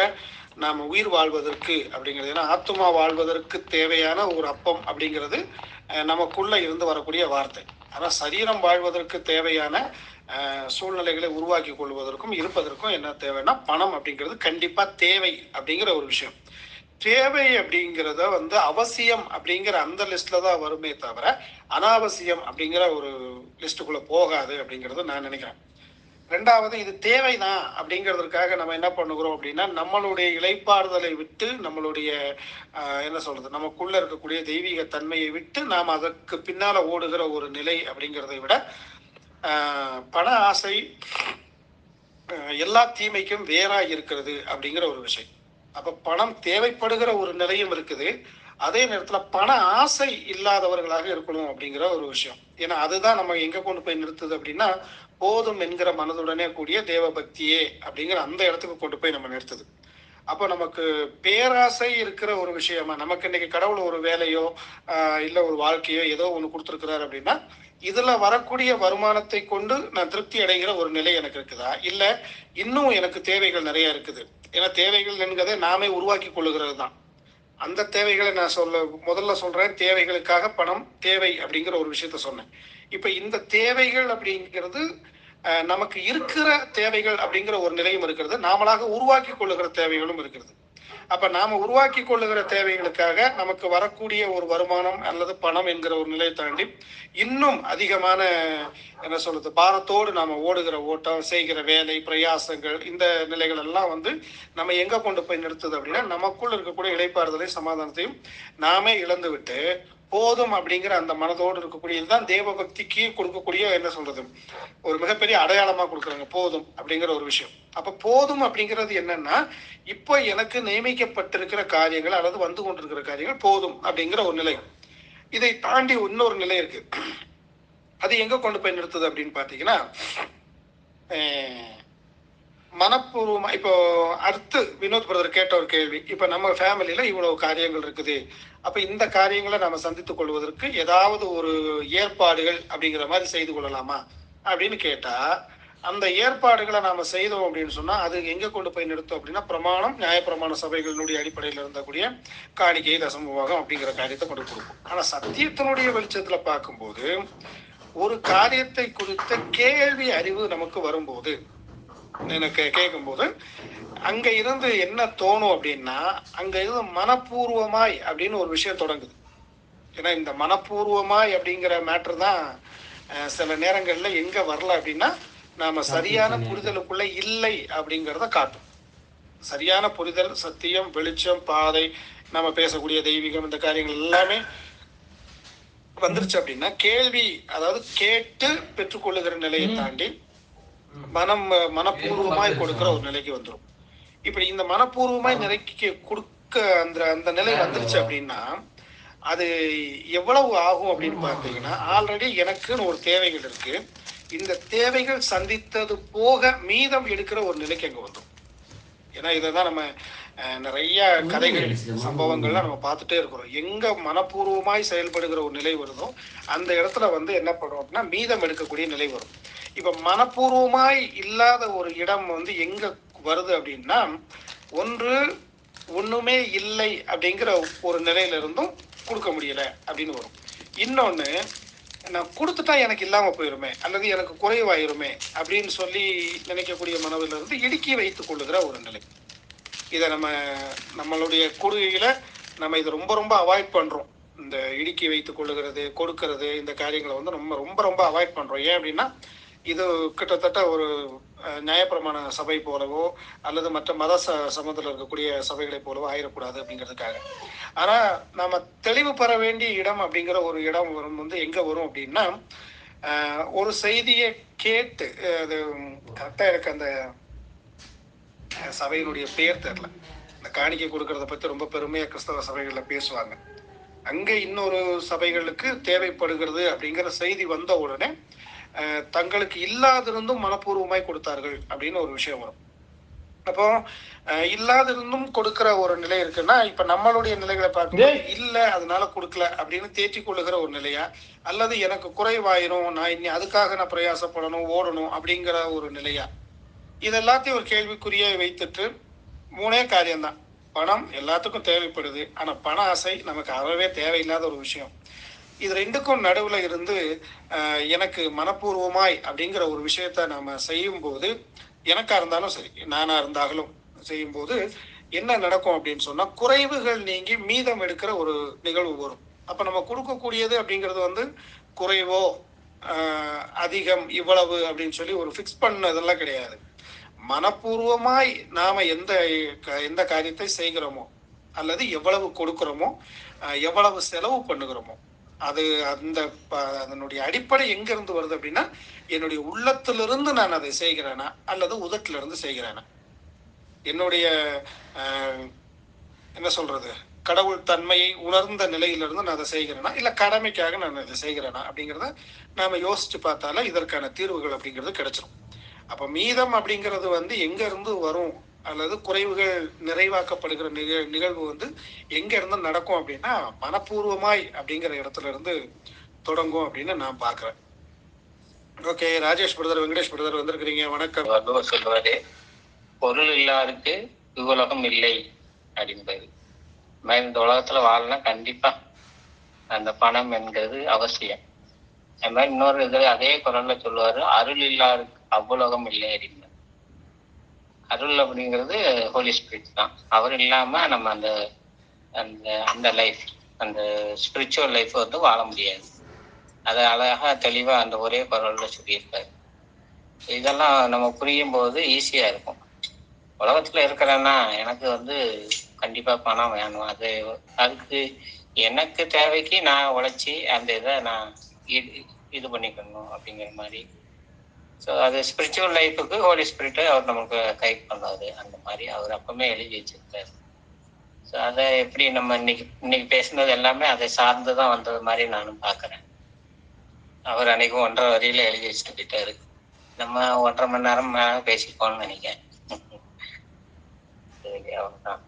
நாம உயிர் வாழ்வதற்கு அப்படிங்கிறது, ஏன்னா ஆத்துமா வாழ்வதற்கு தேவையான ஒரு அப்பம் அப்படிங்கிறது நமக்குள்ள இருந்து வரக்கூடிய வார்த்தை. ஆனா சரீரம் வாழ்வதற்கு தேவையான சூழ்நிலைகளை உருவாக்கி கொள்வதற்கும் இருப்பதற்கும் என்ன தேவைன்னா பணம் அப்படிங்கிறது கண்டிப்பா தேவை அப்படிங்கிற ஒரு விஷயம். தேவை அப்படிங்கிறத அவசியம் அப்படிங்கிற அந்த லிஸ்ட்ல தான் வருமே தவிர அனாவசியம் அப்படிங்கிற ஒரு லிஸ்டுக்குள்ள போகாது அப்படிங்கறது நான் நினைக்கிறேன். ரெண்டாவது, இது தேவைதான் அப்படிங்கிறதுக்காக நம்ம என்ன பண்ணுகிறோம் அப்படின்னா, நம்மளுடைய இளைப்பாறுதலை விட்டு, நம்மளுடைய என்ன சொல்றது, நமக்குள்ள இருக்கக்கூடிய தெய்வீக தன்மையை விட்டு நாம் அதற்கு பின்னால ஓடுகிற ஒரு நிலை அப்படிங்கிறதை விட பண ஆசை எல்லா தீமைக்கும் வேறா இருக்கிறது அப்படிங்கிற ஒரு விஷயம். அப்ப பணம் தேவைப்படுகிற ஒரு நிலையும் இருக்குது, அதே நேரத்துல பண ஆசை இல்லாதவர்களாக இருக்கணும் அப்படிங்கிற ஒரு விஷயம். ஏன்னா அதுதான் நம்ம எங்க கொண்டு போய் நிறுத்துது அப்படின்னா, போதும் என்கிற மனதுடனே கூடிய தேவ பக்தியே அப்படிங்கிற அந்த இடத்துக்கு கொண்டு போய் நம்ம நிறுத்துது. அப்போ நமக்கு பேராசை இருக்கிற ஒரு விஷயமா, நமக்கு இன்னைக்கு கடவுள் ஒரு வேலையோ இல்ல ஒரு வாழ்க்கையோ ஏதோ ஒண்ணு கொடுத்துருக்கிறாரு அப்படின்னா, இதுல வரக்கூடிய வருமானத்தை கொண்டு நான் திருப்தி அடைகிற ஒரு நிலை எனக்கு இருக்குதா, இல்ல இன்னும் எனக்கு தேவைகள் நிறைய இருக்குது. ஏன்னா தேவைகள் என்கிறதை நாமே உருவாக்கி கொள்ளுகிறது தான். அந்த தேவைகளை நான் முதல்ல சொல்றேன், தேவைகளுக்காக பணம் தேவை அப்படிங்கிற ஒரு விஷயத்த சொன்னேன். இப்ப இந்த தேவைகள் அப்படிங்கிறது நமக்கு இருக்கிற தேவைகள் அப்படிங்கிற ஒரு நிலையும் இருக்கிறது, நாமளாக உருவாக்கி கொள்ளுகிற தேவைகளும் இருக்கிறது. அப்ப நாம உருவாக்கி கொள்ளுகிற தேவைகளுக்காக நமக்கு வரக்கூடிய ஒரு வருமானம் அல்லது பணம் என்கிற ஒரு நிலையை தாண்டி இன்னும் அதிகமான என்ன சொல்றது பாரத்தோடு நாம ஓடுகிற ஓட்டம், செய்கிற வேலை, பிரயாசங்கள், இந்த நிலைகள் எல்லாம் நம்ம எங்க கொண்டு போய் நிறுத்துது அப்படின்னா, நமக்குள்ள இருக்கக்கூடிய இளைப்பாறுதலையும் சமாதானத்தையும் நாமே இழந்து விட்டு போதும் அப்படிங்கிற அந்த மனதோடு இருக்கக்கூடிய இதுதான் தேவ பக்திக்கு கொடுக்கக்கூடிய என்ன சொல்றது ஒரு மிகப்பெரிய அடையாளமா கொடுக்குறாங்க, போதும் அப்படிங்கிற ஒரு விஷயம். அப்ப போதும் அப்படிங்கிறது என்னன்னா, இப்போ எனக்கு நியமிக்கப்பட்டிருக்கிற காரியங்கள் அல்லது வந்து கொண்டிருக்கிற காரியங்கள் போதும் அப்படிங்கிற ஒரு நிலை. இதை தாண்டி இன்னொரு நிலை இருக்கு. அது எங்க கொண்டு போய் நிறுத்துது அப்படின்னு பாத்தீங்கன்னா, மனப்பூர்வமா இப்போ அடுத்து வினோத் பிரதர் கேட்ட ஒரு கேள்வி, இப்ப நம்ம ஃபேமிலியில இவ்வளவு காரியங்கள் இருக்குது, அப்ப இந்த காரியங்களை நம்ம சந்தித்துக் கொள்வதற்கு ஏதாவது ஒரு ஏற்பாடுகள் அப்படிங்கிற மாதிரி செய்து கொள்ளலாமா அப்படின்னு கேட்டா, அந்த ஏற்பாடுகளை நாம செய்தோம் அப்படின்னு சொன்னா அது எங்க கொண்டு போய் நிறுத்தும் அப்படின்னா, பிரமாணம், நியாயப்பிரமாண சபைகளினுடைய அடிப்படையில் இருந்தக்கூடிய காணிக்கை, தசமபாகம் அப்படிங்கிற காரியத்தை கொண்டு கொடுக்கும். ஆனா சத்தியத்தினுடைய வெளிச்சத்துல பார்க்கும்போது ஒரு காரியத்தை குறித்த கேள்வி அறிவு நமக்கு வரும்போது, எனக்கு கேட்கும்போது அங்க இருந்து என்ன தோணும் அப்படின்னா, அங்க இருந்து மனப்பூர்வமாய் அப்படின்னு ஒரு விஷயம் தொடங்குது. ஏன்னா இந்த மனப்பூர்வமாய் அப்படிங்கிற மேட்டர் தான் சில நேரங்கள்ல எங்க வரல அப்படின்னா, நாம சரியான புரிதலுக்குள்ள இல்லை அப்படிங்கிறத காட்டும். சரியான புரிதல், சத்தியம், வெளிச்சம், பாதை, நம்ம பேசக்கூடிய தெய்வீகம், இந்த காரியங்கள் எல்லாமே வந்துருச்சு அப்படின்னா, கேள்வி அதாவது கேட்டு பெற்றுக்கொள்ளுகிற நிலையை தாண்டி மனப்பூர்வமாய் கொடுக்கிற ஒரு நிலைக்கு வந்துடும். இப்படி இந்த மனப்பூர்வமாய் நிலைக்கு கொடுக்க அந்த நிலை வந்துருச்சு அப்படின்னா, அது எவ்வளவு ஆகும் அப்படின்னு பார்த்தீங்கன்னா, ஆல்ரெடி எனக்குன்னு ஒரு தேவைகள் இருக்கு, இந்த தேவைகள் சந்தித்தது போக மீதம் எடுக்கிற ஒரு நிலைக்கு அங்க வந்துடும். ஏன்னா இதைதான் நம்ம நிறைய கதைகள், சம்பவங்கள்லாம் நம்ம பார்த்துட்டே இருக்கிறோம். எங்க மனப்பூர்வமாய் செயல்படுகிற ஒரு நிலை வருதோ அந்த இடத்துல என்ன பண்ணும் அப்படின்னா, மீதம் எடுக்கக்கூடிய நிலை வரும். இப்ப மனப்பூர்வமாய் இல்லாத ஒரு இடம் எங்க வருது அப்படின்னா, ஒண்ணுமே இல்லை அப்படிங்கிற ஒரு நிலையில இருந்தும் கொடுக்க முடியல அப்படின்னு வரும். இன்னொன்னு, நான் கொடுத்துட்டா எனக்கு இல்லாம போயிருமே அல்லது எனக்கு குறைவாயிருமே அப்படின்னு சொல்லி நினைக்கக்கூடிய மனதில இருந்து இடுக்கி வைத்துக் கொள்ளுகிற ஒரு நிலை. இதை நம்மளுடைய கூடுகையில நம்ம இதை ரொம்ப ரொம்ப அவாய்ட் பண்றோம். இந்த இடுக்கி வைத்துக் கொள்ளுகிறது, கொடுக்கறது, இந்த காரியங்களை நம்ம ரொம்ப ரொம்ப அவாய்ட் பண்றோம். ஏன் அப்படின்னா, இது கிட்டத்தட்ட ஒரு நியாயப்பிரமாண சபை போலவோ அல்லது மற்ற மத சமூகத்தில் இருக்கக்கூடிய சபைகளை போலவோ ஆயிடக்கூடாது அப்படிங்கிறதுக்காக. ஆனா நாம தெளிவு பெற வேண்டிய இடம் அப்படிங்கிற ஒரு இடம் வரும் எங்க வரும் அப்படின்னா, ஒரு செய்தியை கேட்டு, அது கரெக்டா எனக்கு அந்த சபையினுடைய பேர் தெரியல, இந்த காணிக்கை கொடுக்கறத பத்தி ரொம்ப பெருமையா கிறிஸ்தவ சபைகள்ல பேசுவாங்க. அங்க இன்னொரு சபைகளுக்கு தேவைப்படுகிறது அப்படிங்கிற செய்தி வந்த உடனே தங்களுக்கு இல்லாதிருந்தும் மனப்பூர்வமாய் கொடுத்தார்கள் அப்படின்னு ஒரு விஷயம் வரும். அப்போ இல்லாதிருந்தும் கொடுக்கிற ஒரு நிலை இருக்குன்னா, இப்ப நம்மளுடைய நிலைகளை பார்க்கும்போது இல்ல அதனால கொடுக்கல அப்படின்னு தேற்றிக் கொள்ளுகிற ஒரு நிலையா, அல்லது எனக்கு குறைவாயிரும், நான் இனி அதுக்காக நான் பிரயாசப்படணும், ஓடணும் அப்படிங்கிற ஒரு நிலையா, இது எல்லாத்தையும் ஒரு கேள்விக்குரிய வைத்துட்டு 3 காரியம்தான். பணம் எல்லாத்துக்கும் தேவைப்படுது, ஆனா பண ஆசை நமக்கு அறவே தேவையில்லாத ஒரு விஷயம். இது ரெண்டுக்கும் நடுவுல இருந்து எனக்கு மனப்பூர்வமாய் அப்படிங்கிற ஒரு விஷயத்த நாம செய்யும் போது, எனக்கா இருந்தாலும் சரி, நானா இருந்தாலும் செய்யும் போது என்ன நடக்கும் அப்படின்னு சொன்னா, குறைவுகள் நீங்கி மீதம் எடுக்கிற ஒரு நிகழ்வு வரும். அப்ப நம்ம கொடுக்கக்கூடியது அப்படிங்கிறது வந்து குறைவோ அதிகம் இவ்வளவு அப்படின்னு சொல்லி ஒரு ஃபிக்ஸ் பண்ணதெல்லாம் கிடையாது. மனப்பூர்வமாய் நாம எந்த காரியத்தை செய்கிறோமோ அல்லது எவ்வளவு கொடுக்கிறோமோ, எவ்வளவு செலவு பண்ணுகிறோமோ, அது அதனுடைய அடிப்படை எங்க இருந்து வருது அப்படின்னா, என்னுடைய உள்ளத்திலிருந்து நான் அதை செய்கிறேனா அல்லது உதட்டில இருந்து செய்கிறேனா, என்னுடைய என்ன சொல்றது, கடவுள் தன்மையை உணர்ந்த நிலையிலிருந்து நான் அதை செய்கிறேனா இல்ல கடமைக்காக நான் அதை செய்கிறேனா அப்படிங்கிறத நாம யோசிச்சு பார்த்தால இதற்கான தீர்வுகள் அப்படிங்கிறது கிடைச்சிடும். அப்ப மீதம் அப்படிங்கிறது வந்து எங்க இருந்து வரும் அல்லது குறைவுகள் நிறைவாக்கப்படுகிற நிகழ்வு வந்து எங்க இருந்து நடக்கும் அப்படின்னா, மனப்பூர்வமாய் அப்படிங்கிற இடத்துல இருந்து தொடங்கும் அப்படின்னு நான் பாக்குறேன். Okay, Rajesh brother, Venkatesh brother வந்திருக்கிறீங்க, வணக்கம். சொல்லுவாரு, பொருள் இல்லாருக்கு இவ்வுலகம் இல்லை அப்படின்றது. இந்த உலகத்துல வாழனா கண்டிப்பா அந்த பணம் என்கிறது அவசியம். அது மாதிரி இன்னொரு இது அதே குரல்ல சொல்லுவாரு, அருள் இல்லாருக்கு அவ்வுலகம் இல்லை அப்படின்னு. அருள் அப்படிங்கிறது ஹோலி ஸ்பிரிட் தான். அவர் இல்லாம நம்ம அந்த அந்த அந்த லைஃப், அந்த ஸ்பிரிச்சுவல் லைஃப் வந்து வாழ முடியாது. அதை அழகா தெளிவா அந்த ஒரே குரல்ல சொல்லியிருக்காரு. இதெல்லாம் நம்ம புரியும் போது ஈஸியா இருக்கும். உலகத்துல இருக்கிறேன்னா எனக்கு வந்து கண்டிப்பா பணம் வேணும், அதுக்கு எனக்கு தேவைக்கு நான் உழைச்சி அந்த இதை நான் இது பண்ணிக்கணும் அப்படிங்கிற மாதிரி. ஸோ அது ஸ்பிரிச்சுவல் லைஃபுக்கு ஹோலி ஸ்பிரிட்டை அவர் நமக்கு கைட் பண்ணாரு. அந்த மாதிரி அவர் அப்பவுமே எழுதி வச்சிருக்காரு. ஸோ அதை எப்படி நம்ம இன்னைக்கு பேசுனது எல்லாமே அதை சார்ந்து தான் வந்தது மாதிரி நானும் பார்க்குறேன். அவர் அன்னைக்கு 1.5 வரியில எழுதி வச்சுட்டு போயிட்டாரு. நம்ம 1.5 மணி நேரம் பேசிப்போம்னு நினைக்கிறேன். சரி, அவ்வளோதான்.